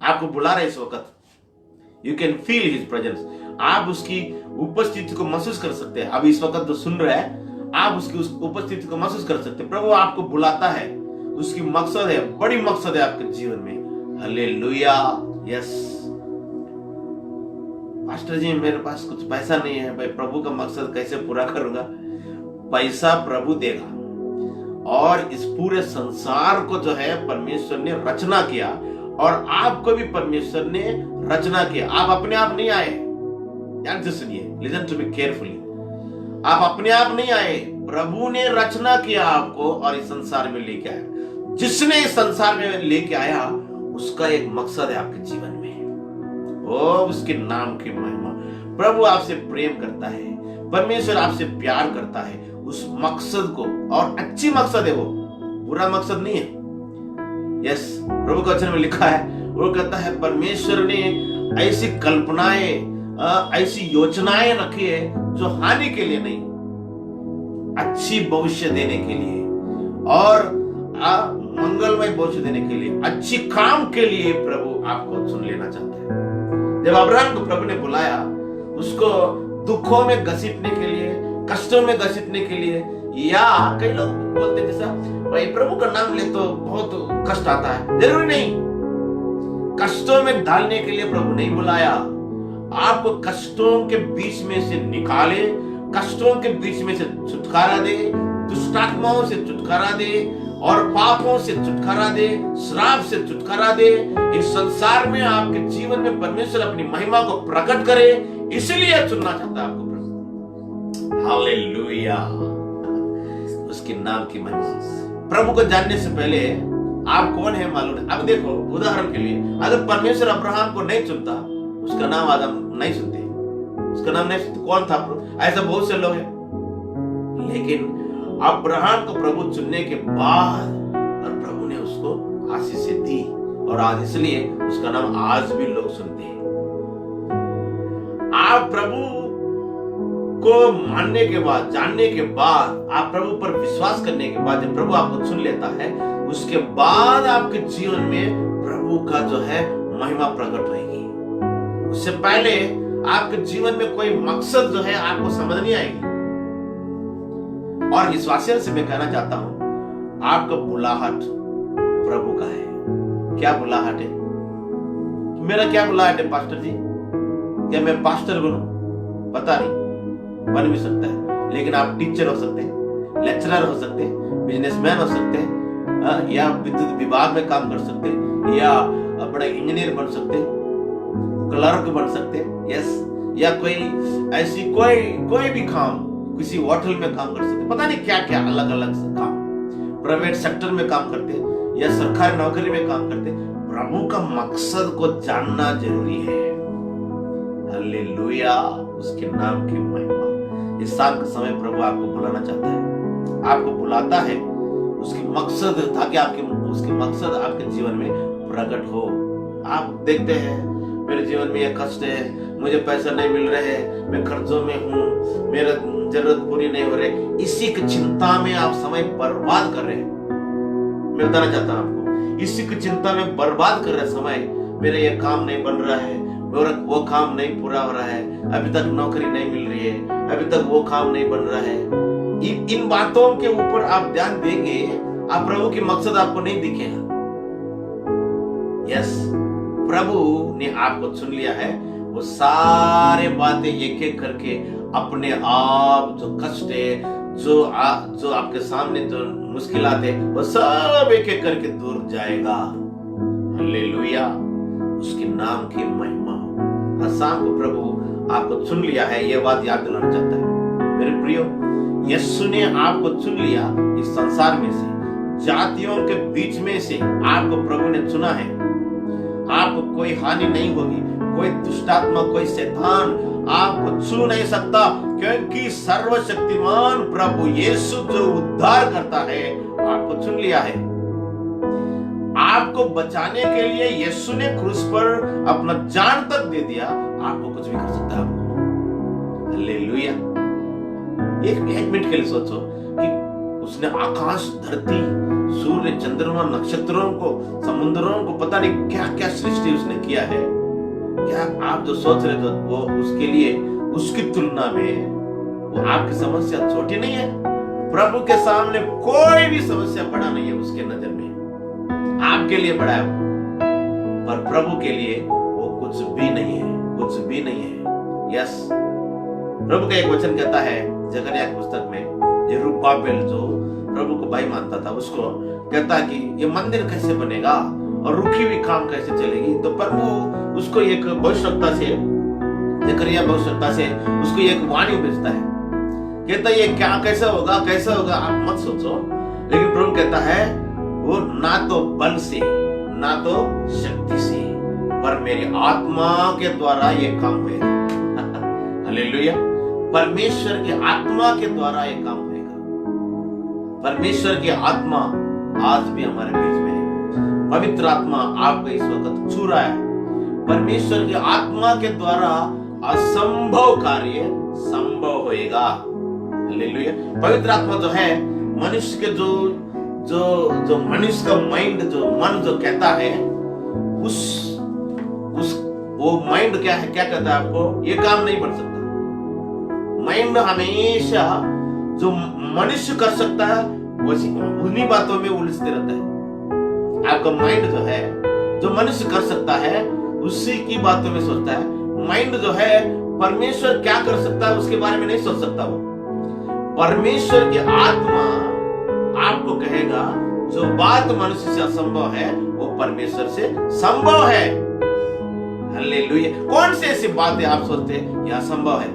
आपको बुला रहे इस वक्त। You can feel his presence. आप उसकी उपस्थिति को महसूस कर सकते हैं। अब इस वक्त जो सुन रहे हैं, आप उसकी उपस्थिति को महसूस कर सकते हैं। प्रभु आपको बुलाता है, उसकी मकसद है, बड़ी मकसद है आपके जीवन में। हालेलुया। यस, मास्टर जी मेरे पास कुछ पैसा नहीं है, भाई प्रभु का मकसद कैसे पूरा करूंगा? पैसा प्रभु देगा। और इस पूरे संसार को जो है परमेश्वर ने रचना किया, और आपको भी परमेश्वर ने रचना किया। आप अपने आप नहीं आए। ध्यान से सुनिए, लिसन टू मी केयरफुली। आप अपने आप नहीं आए, प्रभु ने रचना किया आपको और इस संसार में लेके आया। जिसने इस संसार में लेके आया, उसका एक मकसद है आपके जीवन में। ओ उसके नाम की महिमा। प्रभु आपसे प्रेम करता है, परमेश्वर आपसे प्यार करता है, उस मकसद को, और अच्छी मकसद है वो, बुरा मकसद नहीं है। यस, प्रभु के वचन में लिखा है, वो कहता है परमेश्वर ने ऐसी कल्पनाएं, ऐसी योजनाएं रखी है जो हानि के लिए नहीं, अच्छी भविष्य देने के लिए और मंगलमय भविष्य देने के लिए, अच्छी काम के लिए प्रभु आपको चुन लेना चाहता है। जब अब्राहम को प्रभु ने बुलाया, उसको दुखों में घसीटने के लिए, कष्टों में घसीटने के लिए, या कई लोग बोलते हैं जैसा भाई प्रभु का नाम ले तो बहुत कष्ट आता है। जरूरी नहीं, कष्टों में डालने के लिए प्रभु नहीं बुलाया। आपको कष्टों के बीच में से निकाले, कष्टों के बीच में से छुटकारा दे, दुष्टात्माओं से छुटकारा दे, और पापों से छुटकारा दे, श्राप से छुटकारा दे। इस संसार में आपके जीवन में परमेश्वर अपनी महिमा को प्रकट करे, इसलिए चुनना चाहता है आपको प्रभु। हालेलुया। उसके नाम की महिमा। प्रभु को जानने से पहले आप कौन है मालूम है? अब देखो, उदाहरण के लिए अगर परमेश्वर अब्राहम को नहीं चुनता, उसका नाम आदम नहीं सुनते, उसका नाम नहीं सुनते। कौन था? ऐसा बहुत से लोग हैं। लेकिन अब्राहम को प्रभु चुनने के बाद और प्रभु ने उसको आशीष दी, और आज इसलिए उसका नाम आज भी लोग सुनते हैं। आप प्रभु को मानने के बाद, जानने के बाद, आप प्रभु पर विश्वास करने के बाद, जब प्रभु आपको चुन लेता है, उसके बाद आपके जीवन में प्रभु प्रभु का जो है महिमा प्रकट रहेगी। उससे पहले आपके जीवन में कोई मकसद जो है आपको समझ नहीं आएगी। और विश्वासियों से मैं कहना चाहता हूं, आपका बुलाहट प्रभु का है। क्या बुलाहट है? मेरा क्या बुलाहट है पास्टर जी? क्या मैं पास्टर बनूं? पता नहीं, बन भी सकता है, लेकिन आप टीचर हो सकते हैं, लेक्चरर हो सकते हैं, बिजनेसमैन हो सकते हैं, या विद्युत विभाग में काम कर सकते हैं, या बड़े इंजीनियर बन सकते हैं, क्लर्क बन सकते हैं, यस, या कोई ऐसी कोई भी काम, किसी होटल में काम कर सकते हैं, पता नहीं क्या क्या अलग अलग काम, प्राइवेट सेक्टर में काम करते हैं या सरकारी नौकरी में काम करते हैं। प्रभु का मकसद को जानना जरूरी है। हालेलुया, उसके नाम की महिमा। इस साल के समय प्रभु आपको बुलाना चाहता है, आपको बुलाता है उसकी मकसद, ताकि उसके मकसद आपके जीवन में प्रकट हो। आप देखते हैं मेरे जीवन में यह कष्ट है, मुझे पैसा नहीं मिल रहा है, मैं कर्जों में हूँ, मेरा जरूरत पूरी नहीं हो रही, इसी की चिंता में आप समय बर्बाद कर रहे हैं। मैं बताना चाहता हूँ आपको, इसी की चिंता में बर्बाद कर रहे समय, मेरा यह काम नहीं बन रहा है, वो काम नहीं पूरा हो रहा है, अभी तक नौकरी नहीं मिल रही है, अभी तक वो काम नहीं बन रहा है। इन बातों के ऊपर आप ध्यान देंगे, आप प्रभु की मकसद आपको नहीं दिखेगा। यस, प्रभु ने आपको चुन लिया है, वो सारे बातें एक एक करके अपने आप, जो कष्ट है, जो आपके सामने जो मुश्किलात है, वो सब एक एक करके दूर जाएगा। हालेलुया, उसके नाम की महिमा हो। आज शाम को प्रभु आपको चुन लिया है, ये बात याद दिलाना चाहता है। मेरे प्रियो, यीशु ने आपको चुन लिया इस संसार में से, जातियों के बीच में से आपको प्रभु ने चुना है। आपको कोई हानि नहीं होगी, कोई दुष्टात्मा, कोई शैतान आपको छू नहीं सकता, क्योंकि सर्वशक्तिमान प्रभु यीशु जो उद्धार करता है, आपको चुन लिया है। आपको बचाने के लिए यीशु ने क्रूस पर अपना जान तक दे दिया। आपको कुछ भी कर सकता है आपको। हालेलुया। एक मिनट के लिए सोचो कि उसने आकाश, धरती, सूर्य, चंद्रमा, नक्षत्रों को, समुद्रों को, पता नहीं क्या क्या सृष्टि उसने किया है। क्या आप जो सोच रहे थे वो उसके लिए, उसकी तुलना में वो आपकी समस्या छोटी नहीं है। प्रभु के सामने कोई भी समस्या बड़ा नहीं है उसके नजर में। आपके लिए बड़ा है पर प्रभु के लिए वो कुछ भी नहीं है, कुछ भी नहीं है। यस, प्रभु का एक वचन कहता है जकरिया की पुस्तक में, यरूब्बाबेल जो प्रभु को भाई मानता था, उसको कहता है कि ये मंदिर कैसे बनेगा और रुकी हुई काम कैसे चलेगी। तो प्रभु उसको एक भविष्यवक्ता से, जकरिया भविष्यवक्ता से उसको एक वाणी भेजता है, कहता है ये क्या कैसा होगा, कैसा होगा, आप मत सोचो। लेकिन प्रभु कहता है वो ना तो बल से, ना तो शक्ति से, पर मेरी आत्मा के द्वारा ये काम होगा। हालेलुया। परमेश्वर की आत्मा के द्वारा ये काम होगा। परमेश्वर की आत्मा आज भी हमारे बीच में है। पवित्र आत्मा आपको इस वक्त छू रहा है। परमेश्वर की आत्मा के द्वारा असंभव कार्य संभव होएगा। हालेलुया। पवित्र आत्मा जो है, मनुष्य के जो मनुष्य का माइंड, जो मन जो कहता है, उस वो माइंड क्या है, क्या कहता है आपको, ये काम नहीं बन सकता। माइंड हमेशा जो मनुष्य कर सकता है उन्हीं बातों में उलझते रहता है। आपका माइंड जो है, जो मनुष्य कर सकता है उसी की बातों में सोचता है। माइंड जो है, परमेश्वर क्या कर सकता है उसके बारे में नहीं सोच सकता। वो परमेश्वर की आत्मा आपको कहेगा जो बात मनुष्य से असंभव है वो परमेश्वर से संभव है। हालेलुया। कौन सी ऐसी बातें आप सोचते हैं ये असंभव है?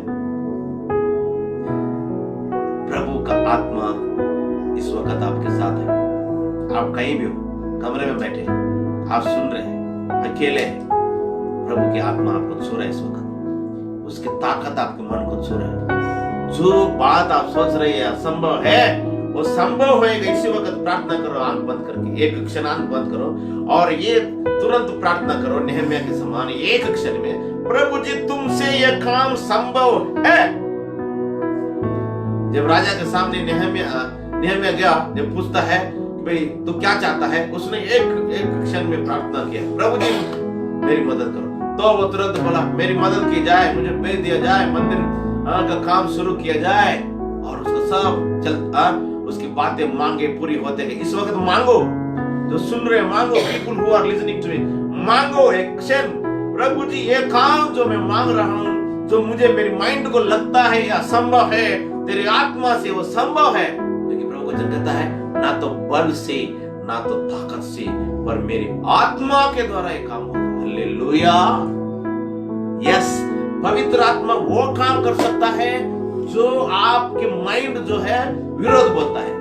प्रभु का आत्मा इस वक्त आपके साथ है। आप कहीं भी हो, कमरे में बैठे, आप सुन रहे हैं, अकेले हैं, प्रभु की आत्मा आपको छू रहा है इस वक्त। उसकी ताकत आपके मन को छू रहा है। जो बात आप सोच रहे हैं असंभव है वो संभव होएगा। इसी वक्त प्रार्थना करो, आंख बंद करके, एक क्षण आंख बंद करो और ये तुरंत प्रार्थना करो नहम्याह के समान, एक क्षण में, प्रभु जी तुमसे यह काम संभव है। जब राजा के सामने नहम्याह गया, जब पूछता है भाई तू क्या चाहता है, उसने एक क्षण में प्रार्थना किया, प्रभु जी मेरी मदद करो। तो वो तुरंत बोला मेरी मदद की जाए, मुझे भेज दिया जाए, मंदिर का काम शुरू किया जाए, और उसको सब उसकी बातें मांगे पूरी होते गई। इस वक्त मांगो, जो सुन रहे मांगो, people who are listening to me, मांगो एक क्षण, प्रभु जी ये काम जो मैं मांग रहा हूँ, जो मुझे मेरी माइंड को लगता है या संभव है, तेरी आत्मा से वो संभव है, क्योंकि प्रभु वचन कहता है ना तो बल से ना तो ताकत से, पर मेरी आत्मा के द्वारा ये काम होगा। हालेलुया। यस, पवित्र आत्मा वो काम कर सकता है जो आपकी माइंड जो है विरोध बोलता है।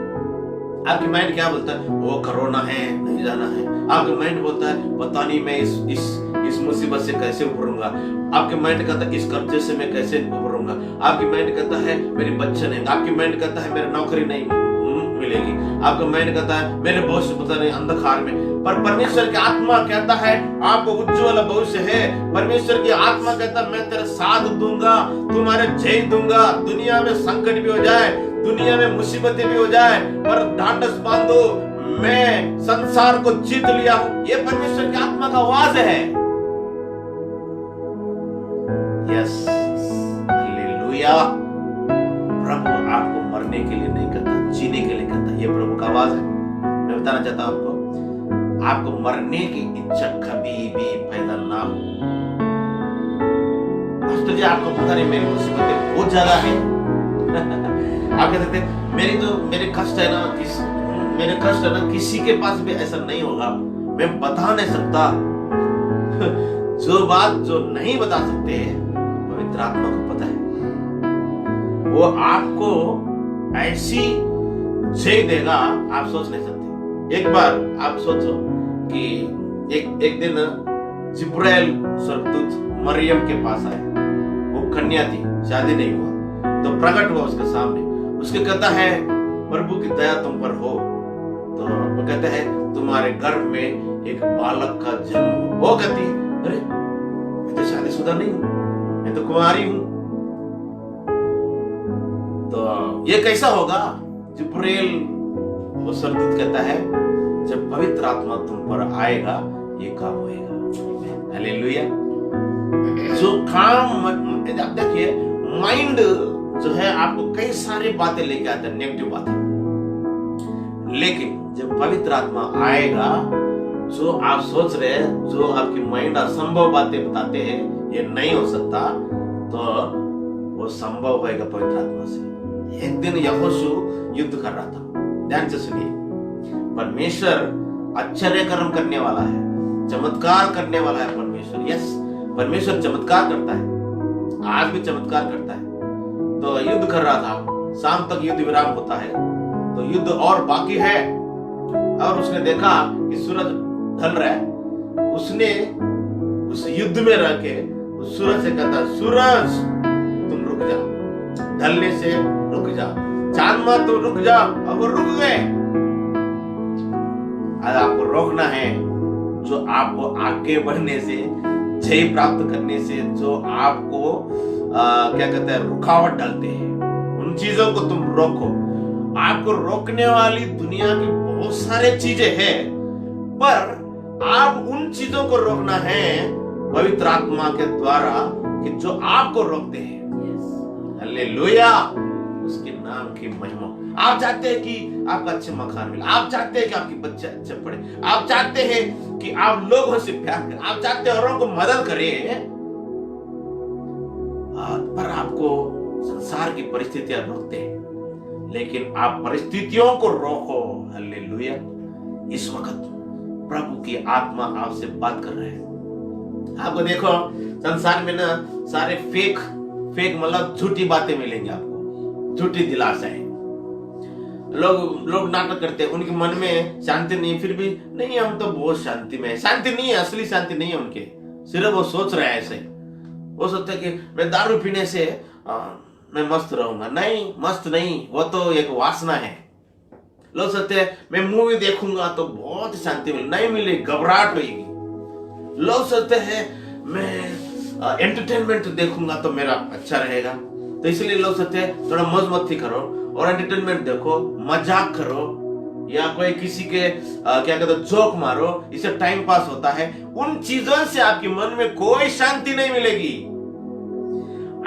आपकी माइंड क्या बोलता है, वो कोरोना है, नहीं जाना है। आपका माइंड बोलता है पता नहीं मैं इस मुसीबत से कैसे उभरूंगा। आपके माइंड कहता है इस कर्जे से मैं कैसे उभरूंगा। आपकी माइंड कहता है मेरे बच्चे नहीं, आपकी माइंड कहता है मेरी नौकरी नहीं मिलेगी। आपका माइंड कहता है मेरे भविष्य पता नहीं अंधकार में। पर परमेश्वर की आत्मा कहता है आपको उज्जवल भविष्य है। परमेश्वर की आत्मा कहता है मैं तेरा साथ दूंगा, तुम्हारे जय दूंगा। दुनिया में संकट भी हो जाए, दुनिया में मुसीबतें भी हो जाए, पर ढांढस बांधो, मैं संसार को जीत लिया हूं। ये परमेश्वर की आत्मा का आवाज है। Yes, hallelujah. प्रभु आपको मरने के लिए नहीं कहता, जीने के लिए कहता। ये प्रभु का आवाज है। मैं बताना चाहता हूं आपको मरने की इच्छा कभी भी पैदा ना हो। पास्टर जी आपको पता नहीं मेरी मुसीबतें बहुत ज्यादा है। आप कहते थे मेरे कष्ट है ना, किसी के पास भी ऐसा नहीं होगा। मैं बता नहीं सकता। जो बात जो नहीं बता सकते पवित्र आत्मा को पता है। वो आपको ऐसी जय देगा आप सोच नहीं सकते। एक बार आप सोचो कि एक दिन जिब्राइल स्वर्गदूत मरियम के पास आए। वो कन्या थी, शादी नहीं हुआ, तो प्रकट हुआ उसके सामने। उसके कहता है प्रभु की दया तुम पर हो। तो वो कहता है तुम्हारे गर्भ में एक बालक का जन्म हो। वो कहती है अरे मैं तो शादीशुदा नहीं हूं, मैं तो कुंवारी हूं, तो ये कैसा होगा। जिब्राइल वो स्वर्गदूत कहता है जब पवित्र आत्मा तुम पर आएगा ये काम होएगा। हालेलुया। जो काम आप देखिए, माइंड जो है आपको कई सारी बातें लेके आता है, नेगेटिव बातें, लेकिन जब पवित्र आत्मा आएगा, जो आप सोच रहे हैं, जो आपकी माइंड असंभव बातें बताते हैं ये नहीं हो सकता, तो वो संभव होएगा पवित्र आत्मा से। एक दिन यहोशू युद्ध कर रहा था, ध्यान से सुनिए। परमेश्वर आश्चर्य कर्म करने वाला है, चमत्कार करने वाला है परमेश्वर। यस, परमेश्वर चमत्कार करता है, आज भी चमत्कार करता है। तो युद्ध कर रहा था, शाम तक युद्ध विराम होता है, तो युद्ध और बाकी है, और उसने देखा कि सूरज ढल रहा है। उसने उस युद्ध में रह के उस सूरज से कहता, सूरज तुम रुक जाओ, ढलने से रुक जाओ, चांदमा तुम रुक जाओ। अब वो रुक गए। आज आपको रोकना है जो आपको आगे बढ़ने से, जय प्राप्त करने से, जो आपको क्या कहते हैं रुकावट डालते हैं, उन चीजों को तुम रोको। आपको रोकने वाली दुनिया की बहुत सारे चीजें हैं, पर आप उन चीजों को रोकना है पवित्र आत्मा के द्वारा कि जो आपको रोकते हैं। हालेलुया, उसके नाम की महिमा। आप चाहते हैं कि आपका अच्छे मकान मिले, आप चाहते हैं कि आपके बच्चे अच्छे पढ़े, आप चाहते हैं कि आप लोगों से प्यार करें, आप चाहते हैं औरों को मदद करें, पर आपको संसार की परिस्थितियां रोकते हैं। लेकिन आप परिस्थितियों को रोको। हालेलुया। इस वक्त प्रभु की आत्मा आपसे बात कर रहे हैं। आपको देखो संसार में ना सारे फेक मतलब झूठी बातें मिलेंगी आपको, झूठी दिलासाएं। लोग नाटक करते हैं, उनके मन में शांति नहीं, फिर भी नहीं हम तो बहुत शांति में। शांति नहीं है, असली शांति नहीं है उनके, सिर्फ वो सोच रहे हैं ऐसे। वो सोचते हैं कि मैं दारू पीने से मैं मस्त रहूंगा। नहीं, मस्त नहीं, वो तो एक वासना है। लोग सोचते हैं मैं मूवी देखूंगा तो बहुत शांति मिलेगी, नहीं मिलेगी, घबराहट होगी। लोग सोचते हैं मैं एंटरटेनमेंट देखूंगा तो मेरा अच्छा रहेगा, तो इसलिए लोग सोचते हैं थोड़ा मौज मस्ती करो और एंटरटेनमेंट देखो, मजाक करो। या कोई किसी के क्या कहते हैं जोक मारो, इससे टाइम पास होता है, उन चीजों से आपके मन में कोई शांति नहीं मिलेगी।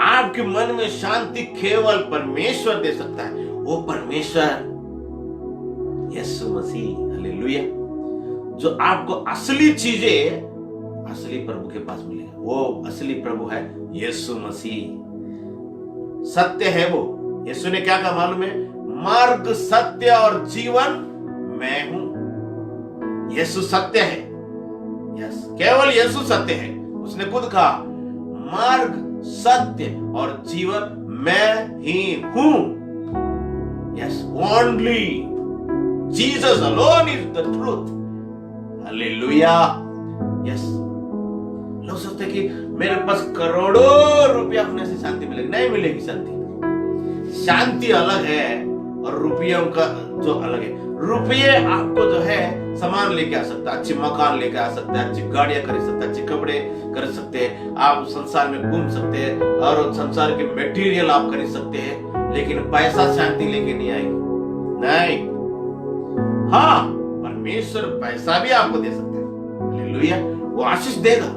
आपके मन में शांति केवल परमेश्वर दे सकता है, वो परमेश्वर यीशु मसीह, हालेलुया, जो आपको असली चीजें असली प्रभु के पास मिलेगा। वो असली प्रभु है यीशु मसीह, सत्य है वो। यीशु ने क्या कहा मालूम है? मार्ग, सत्य और जीवन मैं हूं। यीशु सत्य है, यस, केवल यीशु सत्य है। उसने खुद कहा मार्ग, सत्य और जीवन मैं ही हूं। Yes, only Jesus alone is the truth, hallelujah. Yes, लोग सोचते कि मेरे पास करोड़ों रुपया होने से शांति मिलेगी, नहीं मिलेगी शांति। शांति अलग है और रुपयों का जो अलग है। रुपये आपको जो है सामान लेके आ सकता है, अच्छी मकान लेके आ सकता है, अच्छी गाड़ियां खरीद सकता है, अच्छे कपड़े खरीद सकते हैं, आप संसार में घूम सकते हैं और संसार के मटेरियल आप खरीद सकते हैं, लेकिन पैसा शांति लेके नहीं आएगी, नहीं। हाँ, परमेश्वर पैसा भी आपको दे सकता है, हालेलुया, वो आशीष देगा।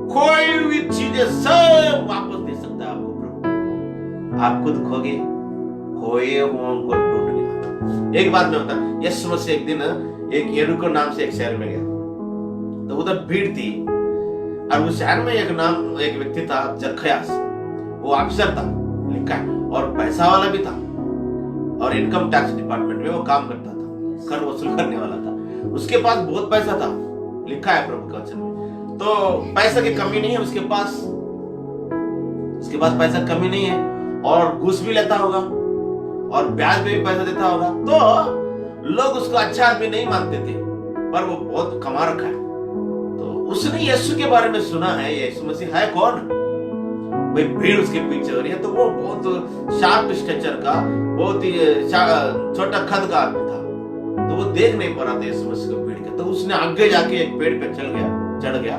कोई भी चीजें सब वापस दे सकता है आपको प्रभु। आप खुद खोगे, खोए हुओं को ढूंढ। एक बात मैं बता, यीशु मसीह एक दिन एक यरीको नाम से एक शहर में गया, तो उधर भीड़ थी और उस शहर में एक व्यक्ति था जक्कयास, वो अफसर था लिखा है, और पैसा वाला भी था और इनकम टैक्स डिपार्टमेंट में वो काम करता था, कर वसूल करने वाला था। उसके पास बहुत पैसा था, लिखा है प्रभु के वचन में। तो पैसा की कमी नहीं है उसके पास पैसा कमी नहीं है, और घूस भी लेता होगा और ब्याज में भी पैसा देता होगा, तो लोग उसको अच्छा आदमी नहीं मानते थे, पर वो बहुत कमा रखा है। तो उसने यीशु के बारे में सुना है, यीशु मसीह है कौन, भाई भीड़ उसके पीछे हो रही है, तो वो बहुत शार्प स्ट्रक्चर का, बहुत ही छोटा कद का आदमी था, तो वो देख नहीं पा रहा था यीशु मसीह को भीड़ के। तो उसने आगे जाके एक पेड़ पे चढ़ गया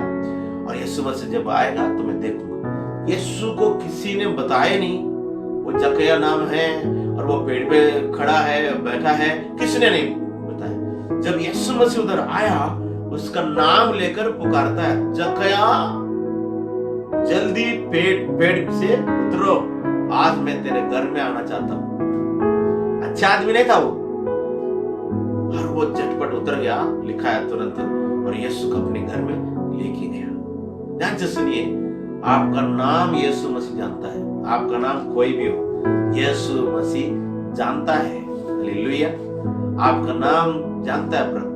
और यीशु मसीह जब आएगा तो मैं देखूंगा। यीशु को किसी ने बताया नहीं, वो जक्कया नाम है और वो पेड़ पे खड़ा है, बैठा है, किसने नहीं बताया। जब यीशु मसीह उधर आया, उसका नाम लेकर पुकारता है, जक्कया जल्दी पेड़ से उतरो, आज मैं तेरे घर में आना चाहता हूं। अच्छा आदमी नहीं था वो, और वो झटपट उतर गया, लिखा है तुरंत, और यीशु को अपने घर में लेके गया। ध्यान से सुनिए, आपका नाम यीशु मसीह जानता है, आपका नाम कोई भी हो, यीशु मसीह जानता है, हालेलुया। आपका नाम जानता है प्रभु,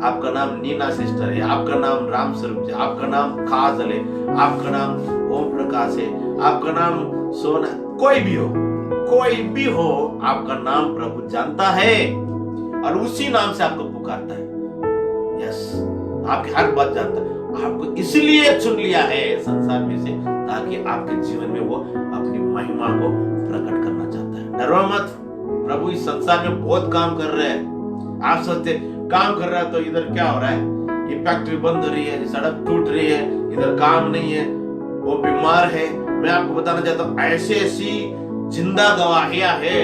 आपका नाम नीना सिस्टर है, आपका नाम राम स्वरूप है, आपका नाम काजल है, आपका नाम ओम प्रकाश है, आपका नाम सोना, कोई भी हो, आपका नाम प्रभु जानता है और उसी नाम से आपको पुकारता है। यस, आपकी हर बात जानता है, आपको इसलिए चुन लिया है संसार में से, ताकि आपके जीवन में वो अपनी महिमा को प्रकट करना चाहता है। डरो मत, प्रभु इस संसार में बहुत काम कर रहे हैं। आप सोचते काम कर रहा है तो इधर क्या हो रहा है, ये फैक्ट्री बंद हो रही है, सड़क टूट रही है, इधर काम नहीं है, वो बीमार है। मैं आपको बताना चाहता हूँ, ऐसी जिंदा गवाहियां है।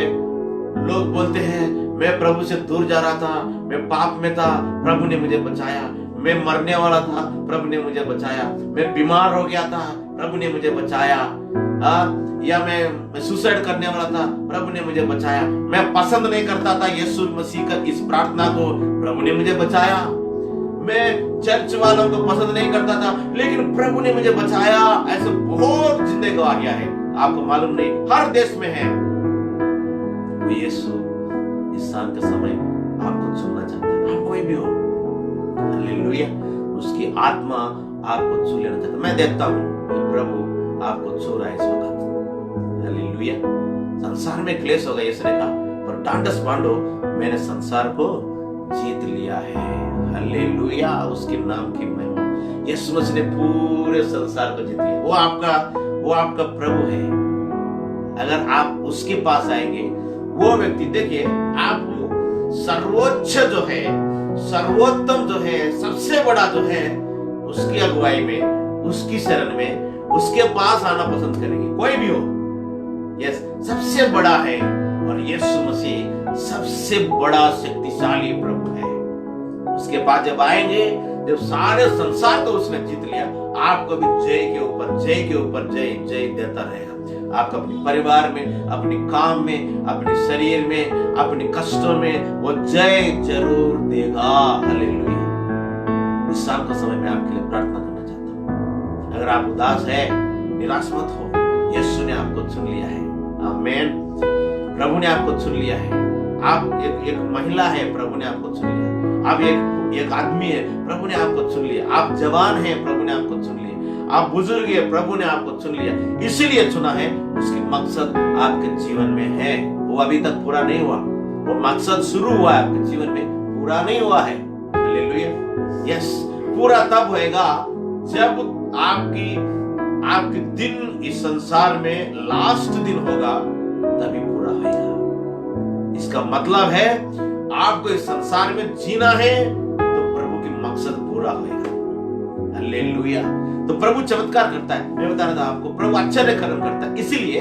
लोग बोलते हैं मैं प्रभु से दूर जा रहा था, मैं पाप में था, प्रभु ने मुझे बचाया, मैं मरने वाला था, प्रभु ने मुझे बचाया, मैं बीमार हो गया था, प्रभु ने मुझे बचाया, या मैं सुसाइड करने वाला था, प्रभु ने मुझे बचाया, मैं पसंद नहीं करता था यीशु मसीह का इस प्रार्थना को, प्रभु ने मुझे बचाया, मैं चर्च वालों को पसंद नहीं करता था, लेकिन प्रभु ने मुझे बचाया। ऐसे बहुत जिंदगी गवाहियां है, आपको मालूम नहीं, हर देश में है। वो यीशु इस शाम के समय आपको छूना चाहता है, आप कोई भी हो, हालेलुया, उसकी आत्मा आपको छू लेना चाहता है। मैं देखता हूँ कि प्रभु आपको छू रहा है इस वक्त, हालेलुया। संसार में क्लेश होगा, यीशु ने कहा, पर डांडस बांधो, मैंने संसार को जीत लिया है, हालेलुया। उसके नाम की महिमा, यीशु मसीह ने पूरे संसार को जीत लिया। वो आपका प्रभु है। अगर आप उसके पास आएंगे, वो व्यक्ति, देखिए, आप सर्वोच्च जो है, सर्वोत्तम जो है, सबसे बड़ा जो है, उसकी अगुवाई में, उसकी शरण में, उसके पास आना पसंद करेंगे, कोई भी हो। यस, सबसे बड़ा है और और यीशु मसीह सबसे बड़ा शक्तिशाली प्रभु है। उसके पास जब आएंगे, जब सारे संसार को उसने जीत लिया, आपको भी जय के ऊपर जय के ऊपर जय जय देता रहेगा। आपको अपने परिवार में, अपने काम में, अपने शरीर में, अपने कष्टों में वो जय जरूर देगा। हालेलुया। इस शाम का समय में आपके लिए प्रार्थना करना चाहता हूँ। अगर आप उदास है, निराश मत हो, यीशु ने आपको चुन लिया है। आमीन। प्रभु ने आपको चुन लिया है। आप एक महिला है, प्रभु ने आपको चुन लिया। आप एक आदमी है, प्रभु ने आपको चुन लिया। आप जवान हैं, प्रभु ने आपको चुन लिया। आप बुजुर्ग है, प्रभु ने आपको चुन लिया। इसीलिए चुना है, उसकी मकसद आपके जीवन में है। वो अभी तक पूरा नहीं हुआ, वो मकसद शुरू हुआ है आपके जीवन में, पूरा नहीं हुआ है। हालेलुया। यस, पूरा तब होएगा जब आपकी दिन इस संसार में लास्ट दिन होगा, तभी पूरा होगा। इसका मतलब है आपको इस संसार में जीना है तो प्रभु की मकसद पूरा होगा। हालेलुया। तो प्रभु चमत्कार करता है। मैं बता रहा था आपको, प्रभु आश्चर्य कर्म करता है। इसीलिए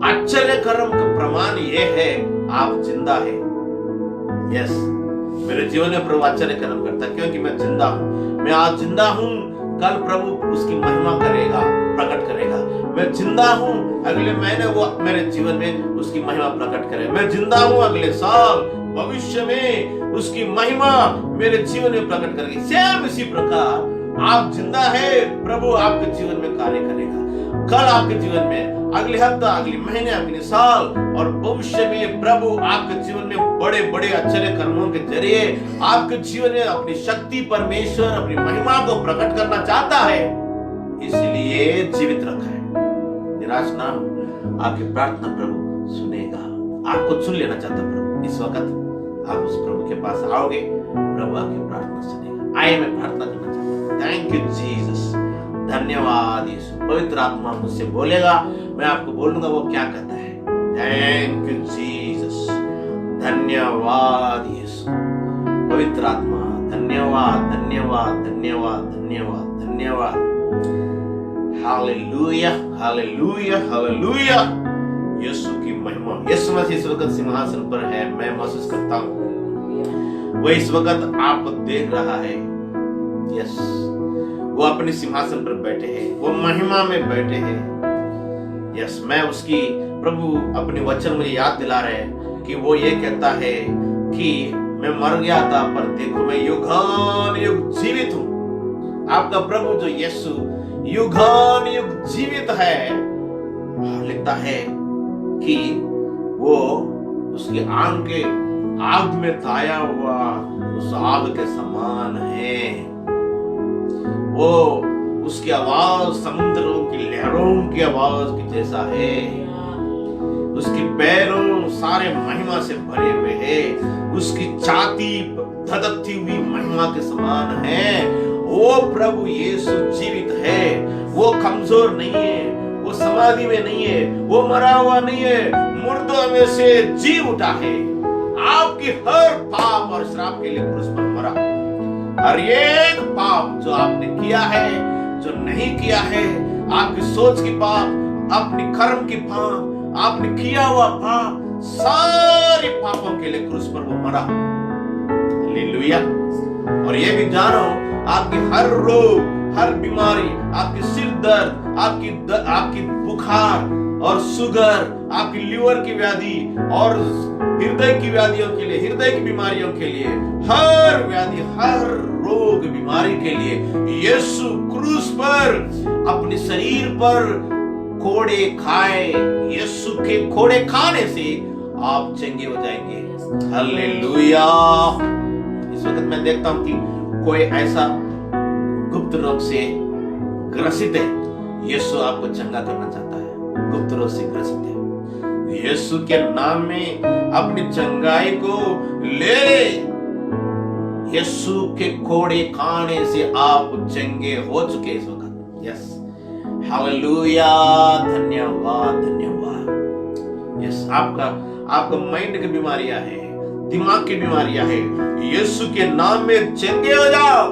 आश्चर्य कर्म का प्रमाण यह है, आप जिंदा है। यस, मेरे जीवन में प्रभु आश्चर्य कर्म करता है, क्योंकि मैं जिंदा हूं। मैं आज जिंदा हूं, कल प्रभु उसकी महिमा करेगा, प्रकट करेगा। मैं जिंदा हूं, अगले महीने वो मेरे जीवन में उसकी महिमा प्रकट करेगा। मैं जिंदा हूं, अगले साल भविष्य में उसकी महिमा मेरे जीवन में प्रकट करेगी। सेम इसी प्रकार आप जिंदा है, प्रभु आपके जीवन में कार्य करेगा। कल आपके जीवन में, अगले हफ्ता, अगले महीने, अगले साल और भविष्य में प्रभु आपके जीवन में बड़े बड़े आश्चर्य कर्मों के जरिए आपके जीवन में अपनी शक्ति, परमेश्वर अपनी महिमा को प्रकट करना चाहता है। इसलिए जीवित रखा है। निराश ना हो, आपकी प्रार्थना प्रभु सुनेगा। आपको चुन लेना चाहता प्रभु। इस वक्त आप उस प्रभु के पास आओगे, प्रभु आपकी प्रार्थना सुनेगा। आइए, मैं प्रार्थना करना चाहता हूँ। Thank you Jesus. धन्यवाद यीशु। पवित्र आत्मा मुझसे बोलेगा, मैं आपको बोलूंगा वो क्या कहता है। Thank you Jesus. धन्यवाद यीशु। पवित्र आत्मा, धन्यवाद धन्यवाद धन्यवाद धन्यवाद धन्यवाद। Hallelujah hallelujah hallelujah. यीशु की महिमा। यीशु मसीह इस वक्त सिंहासन पर है, मैं महसूस करता हूँ वो इस वक्त आपको देख रहा है। यस, वो अपने सिंहासन पर बैठे हैं, वो महिमा में बैठे हैं। यस, मैं उसकी प्रभु अपने वचन मुझे याद दिला रहे हैं कि वो ये कहता है कि मैं मर गया था, पर देखो मैं युगान युग जीवित हूँ। आपका प्रभु जो यीशु युगान युग जीवित है, लिखता है कि वो उसकी आंख के आग में ताया हुआ उस आग के समान है। वो उसकी आवाज समुद्रों की लहरों की आवाज की जैसा है। उसकी पैरों सारे महिमा से भरे हुए हैं। उसकी छाती धधकती हुई महिमा के समान है। वो प्रभु यीशु जीवित है। वो कमजोर नहीं है, वो समाधि में नहीं है, वो मरा हुआ नहीं है, मुर्दों में से जी उठा है। आपकी हर पाप और श्राप के लिए क्रूस पर मरा। हर एक पाप जो आपने किया है, जो नहीं किया है, आपकी सोच की पाप, अपनी कर्म की पाप, आपने किया हुआ पाप, सारे पापों के लिए क्रूस पर वो मरा। हालेलुया। और ये भी जानो, आपकी हर रोग, हर बीमारी, आपकी सिर दर्द, आपकी बुखार और शुगर, आपकी लीवर की व्याधि और हृदय की व्याधियों के लिए, हृदय की बीमारियों के लिए, हर व्याधि, हर रोग बीमारी के लिए यीशु क्रूस पर अपने शरीर पर कोड़े खाए। यीशु के कोड़े खाने से आप चंगे हो जाएंगे। हालेलुया। इस वक्त मैं देखता हूं कि कोई ऐसा गुप्त रोग से ग्रसित है, यीशु आपको चंगा करना चाहता है। गुप्त रोग से ग्रसित है, यीशु के नाम में अपनी चंगाई को ले। यीशु के कोड़े खाने से आप चंगे हो चुके इस वक्त। Yes, hallelujah. धन्यवाद धन्यवाद। यस, आपका माइंड की बीमारियां है, दिमाग की बीमारियां है, यीशु के नाम में चंगे हो जाओ।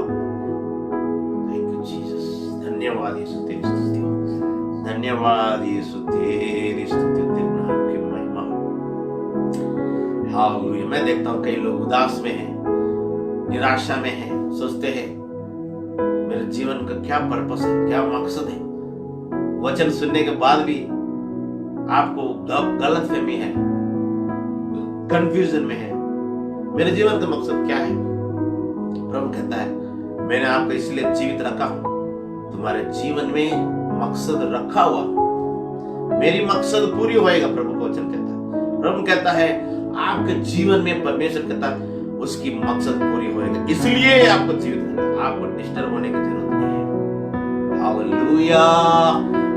Thank you Jesus. धन्यवाद यीशु, तेरी स्तुति। धन्यवाद यीशु, तेरी स्तुति, तेरे नाम की महिमा। हालेलुया। मैं देखता हूँ कई लोग उदास में हैं, निराशा में हैं, सोचते हैं मेरे जीवन का क्या पर्पस है, क्या मकसद है। वचन सुनने के बाद भी आपको गलत फहमी है, कंफ्यूजन में है, मेरे जीवन का मकसद क्या है। प्रभु कहता है मैंने आपको इसलिए जीवित रखा हूं, तुम्हारे जीवन में मकसद रखा हुआ, मेरी मकसद पूरी होएगा। प्रभु का वचन कहता है, प्रभु कहता है आपके जीवन में परमेश्वर कहता है उसकी मकसद पूरी होएगा, इसलिए आपको जीवित रखा। आपको डिस्टर्ब होने की जरूरत नहीं है। Hallelujah.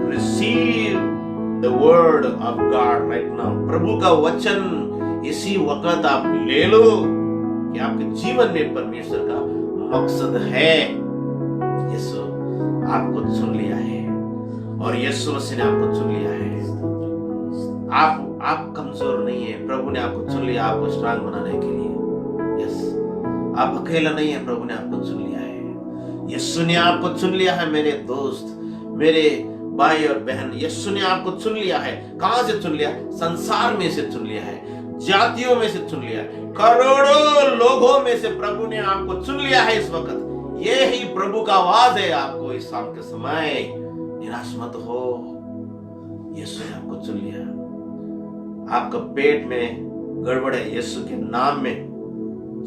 Receive the word of God right now. प्रभु का वचन इसी वक्त आप ले लो कि आपके जीवन में परमेश्वर का मकसद है। यीशु आपको चुन लिया है और यीशु मसीह ने आपको चुन लिया है। आप कमजोर नहीं है, प्रभु ने आपको चुन लिया आपको स्ट्रांग बनाने के लिए। यस, आप अकेला नहीं है, प्रभु ने आपको चुन लिया है। यीशु ने आपको चुन लिया है मेरे दोस्त, मेरे भाई और बहन। यीशु ने आपको चुन लिया है। कहां से चुन लिया? संसार में से चुन लिया है, जातियों में से चुन लिया है, करोड़ों लोगों में से प्रभु ने आपको चुन लिया है। इस वक्त ये ही प्रभु का आवाज है आपको इस शाम के समय। निराश मत हो, यीशु ने आपको चुन लिया। आपका पेट में गड़बड़ है, यीशु के नाम में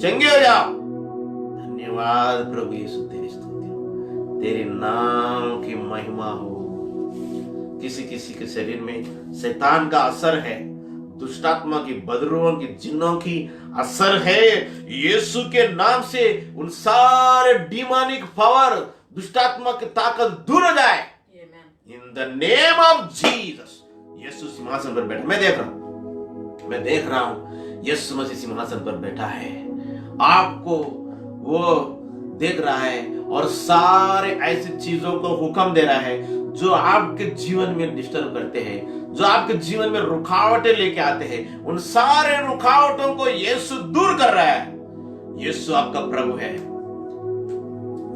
चंगे हो जाओ। धन्यवाद प्रभु यीशु, तेरी स्तुति हो, तेरे नाम की महिमा हो। किसी किसी के शरीर में शैतान का असर है, दुष्टात्मा की, बदरूहों की, जिन्नों की असर है। यीशु के नाम से उन सारे डिमोनिक पावर, दुष्टात्मा की ताकत दूर हो जाए। In the name of Jesus. Yeshu सिंहासन पर बैठा, मैं देख रहा हूं यीशु मसीह सिंहासन पर बैठा है, आपको वो देख रहा है और सारे ऐसी चीजों को हुक्म दे रहा है जो आपके जीवन में डिस्टर्ब करते हैं, जो आपके जीवन में रुकावटें लेके आते हैं। उन सारे रुकावटों को यीशु दूर कर रहा है। यीशु आपका प्रभु है।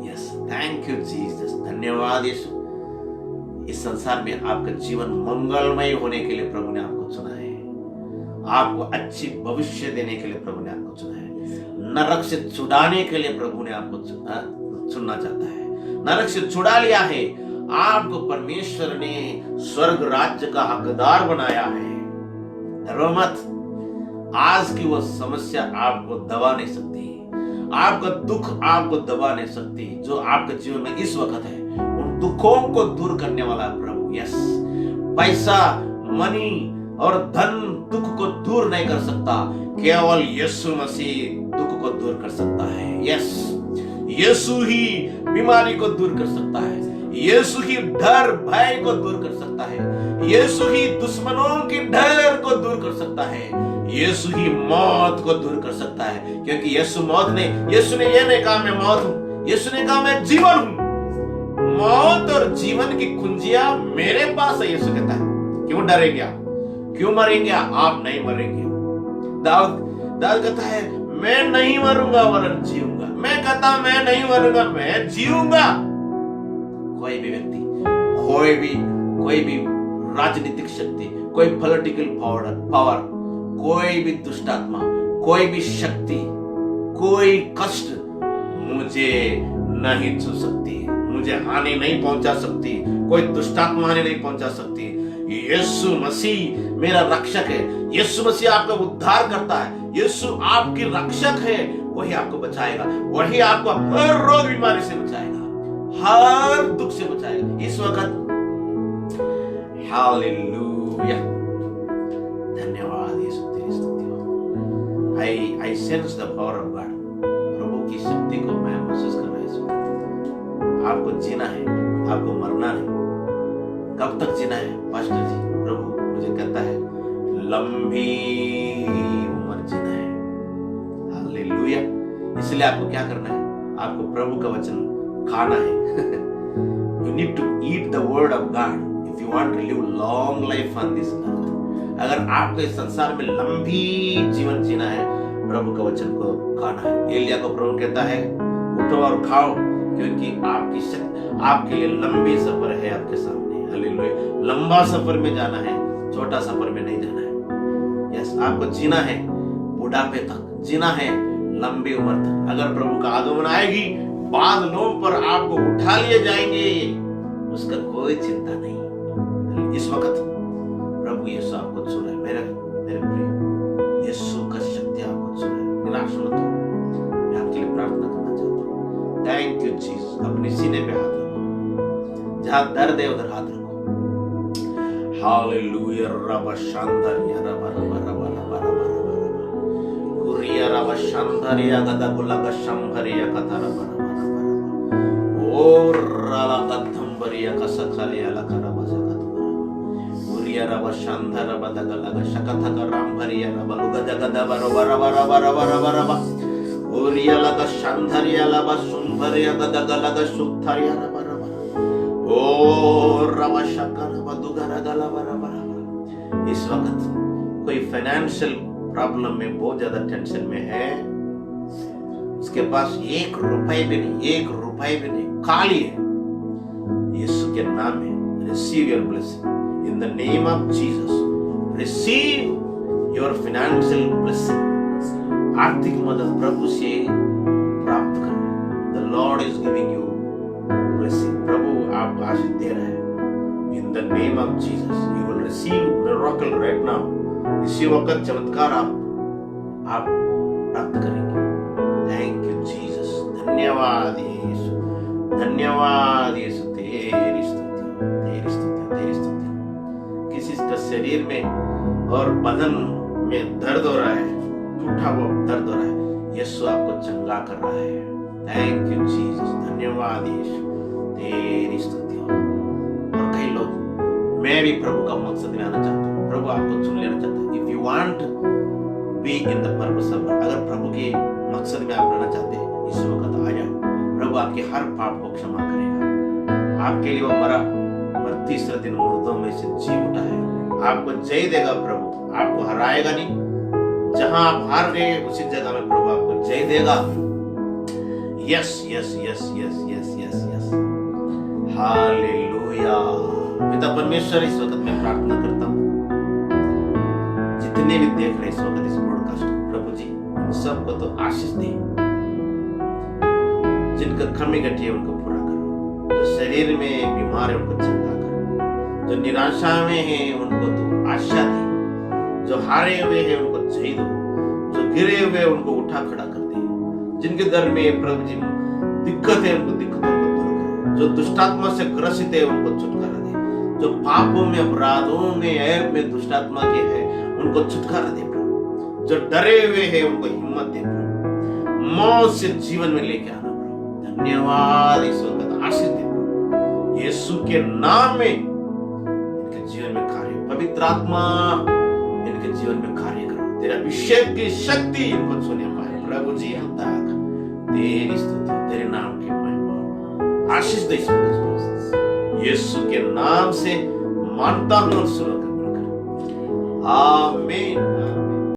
Yes, thank you Jesus. धन्यवाद यीशु। इस संसार में आपका जीवन मंगलमय होने के लिए प्रभु ने आपको चुना है। आपको अच्छी भविष्य देने के लिए प्रभु ने आपको चुना है। नरक से छुड़ाने के लिए प्रभु ने आपको चुनना चाहता है। नरक से छुड़ा लिया है। आपको परमेश्वर ने स्वर्ग राज्य का हकदार बनाया है। डरो मत। आज की वो समस्या आपको दबा नहीं सकती, आपका दुख आपको दबा नहीं सकती। जो आपके जीवन में इस वक्त है, उन दुखों को दूर करने वाला प्रभु। यस, पैसा, मनी और धन दुख को दूर नहीं कर सकता, केवल यीशु मसीह दुख को दूर कर सकता है। यस, यीशु ही बीमारी को दूर कर सकता है। यीशु ही डर भय को दूर कर सकता है। यीशु ही दुश्मनों की डर को दूर कर सकता है। यीशु ही मौत को दूर कर सकता है, क्योंकि यीशु ने ये नहीं कहा मैं मौत हूं, यीशु ने कहा मैं जीवन हूं। मौत और जीवन की कुंजियां मेरे पास है। यीशु कहता है क्यों डरेंगे आप, क्यों मरेंगे आप नहीं मरेंगे। दाऊद कहता है मैं नहीं मरूंगा वरन जीऊंगा। मैं कहता मैं नहीं मरूंगा, मैं जीऊंगा। कोई भी व्यक्ति, कोई भी राजनीतिक शक्ति, कोई पॉलिटिकल पावर, कोई भी दुष्टात्मा, कोई भी शक्ति, कोई कष्ट मुझे नहीं छू सकती, मुझे हानि नहीं पहुंचा सकती, कोई दुष्टात्मा हानि नहीं पहुंचा सकती। यीशु मसीह मेरा रक्षक है। यीशु मसीह आपका उद्धार करता है। यीशु आपकी रक्षक है। वही आपको बचाएगा, वही आपको हर रोग बीमारी से बचाएगा, हर दुख से बचाएगा। इस वक्त हालेलुया, धन्यवाद यीशु, तेरी स्तुति हो। I sense the power of God. प्रभु की शक्ति को मैं महसूस कर रहा हूं। आपको जीना है, आपको मरना नहीं। कब तक जीना है पास्टर जी? प्रभु मुझे कहता है लंबी उम्र जीना है। हालेलुया। इसलिए आपको क्या करना है? आपको प्रभु का वचन खाना है। You need to eat the word of God if you want to live long life on this earth. अगर आपको इस संसार में लंबी जीवन जीना है, प्रभु का वचन को खाना है। एलिया को प्रभु कहता है उठो और खाओ, क्योंकि आपकी शक्ति, आपके लिए लंबी सफर है आपके सामने। हालेलुया। लंबा सफर में जाना है, छोटा सफर में नहीं जाना है। यस, आपको जीना है, बुढ़ापे तक जीना है, लंबी उम्र तक। अगर प्रभु का आगमन आएगी, बादलों पर आपको उठा लिए जाएंगे, उसका कोई चिंता नहीं। इस वक्त प्रभु यीशु आपको छू रहे, मेरे प्रिय, यीशु का शक्ति आपको छू रहे। निराश मत हो, मैं आपके लिए प्रार्थना करना चाहता हूँ। Thank you Jesus. अपने सीने पे हाथ रखो, जहां दर्द है उधर हाथ रखो। हालेलुया। रब शांदरिया रब रब रब रब रब रब कुरिया रब शांदरिया गदा गुलग शंभरिया कथा रब रब रब ओ रला गधंबरिया कसखलिया लकरब सकत कुरिया रब शांधर रब दगलग शकथ करंभरिया रब लुगद गद बर बर बर बर बर बर ओरिया लग शांधरिया लब सुंभरिया गद गलग सुथरिया रब रब ओ रब शकर इस वक्त कोई फाइनेंशियल प्रॉब्लम में, बहुत ज्यादा टेंशन में है, उसके पास 1 रुपए भी नहीं, 1 रुपए भी नहीं, खाली है। यीशु के नाम में receive your blessing in the name of Jesus. Receive your financial blessing. आर्थिक मदद प्रभु से प्राप्त करें। The Lord is giving you blessing. प्रभु आपको आशीष दे रहा है। In the name of Jesus, you will receive miracle right now. इसी वक्त चमत्कार आप प्राप्त करेंगे। Thank you Jesus. धन्यवाद यीशु, धन्यवाद यीशु। तेरी स्तुति, तेरी स्तुति, तेरी स्तुति। किसी का शरीर में और बदन में दर्द हो रहा है, टूटा हुआ दर्द हो रहा है, यीशु आपको चंगा कर रहा है। Thank you Jesus. धन्यवाद यीशु, तेरी स्तुति। मैं भी प्रभु का मकसद में आना चाहता हूँ, प्रभु आपको चुन लेना चाहता है। If you want be in the purpose of, अगर प्रभु के मकसद में आप रहना चाहते हैं, इस वक्त आ जाओ। प्रभु आपके हर पाप को क्षमा करेगा। आपके लिए वो मरा पर तीसरे दिन मुर्दों में से जी उठा है। आपको जय देगा प्रभु, आपको हराएगा नहीं। जहां आप हार गए उसी जगह में प्रभु आपको जय देगा। Yes yes yes yes yes yes yes. Hallelujah. पिता परमेश्वर, इस वक्त मैं प्रार्थना करता हूँ, जितने भी देख रहे इस वक्त इस ब्रॉडकास्ट, प्रभु जी उन सबको तो आशीष दे। जिनका कमी घटी है उनको पूरा करो, जो शरीर में बीमार है उनको चंगा करो, जो निराशा में है उनको तो आशा दे, जो हारे हुए हैं उनको जय दो, जो गिरे हुए उनको उठा खड़ा कर दे, जिनके घर में प्रभु जी दिक्कत है उनको दिक्कतों को दूर करो, जो दुष्टात्मा से ग्रसित है उनको छुटकारा दे, जो पापों में, अपराधों में, ऐब में दुष्टात्मा के है उनको छुटकारा दे प्रभु, जो डरे हुए हैं उनको हिम्मत दे प्रभु, मौत से जीवन में लेके आना प्रभु। धन्यवाद, इस वक्त आशीष दे प्रभु, यीशु के नाम में इनके जीवन में कार्य, पवित्र आत्मा इनके जीवन में कार्य करो, तेरा अभिषेक की शक्ति इनको छूने पाए प्रभु जी। तेरी स्तुति, तेरे नाम की महिमा, आशीष दे यीशु के नाम से मानता हूं और सुनो कर। आमीन।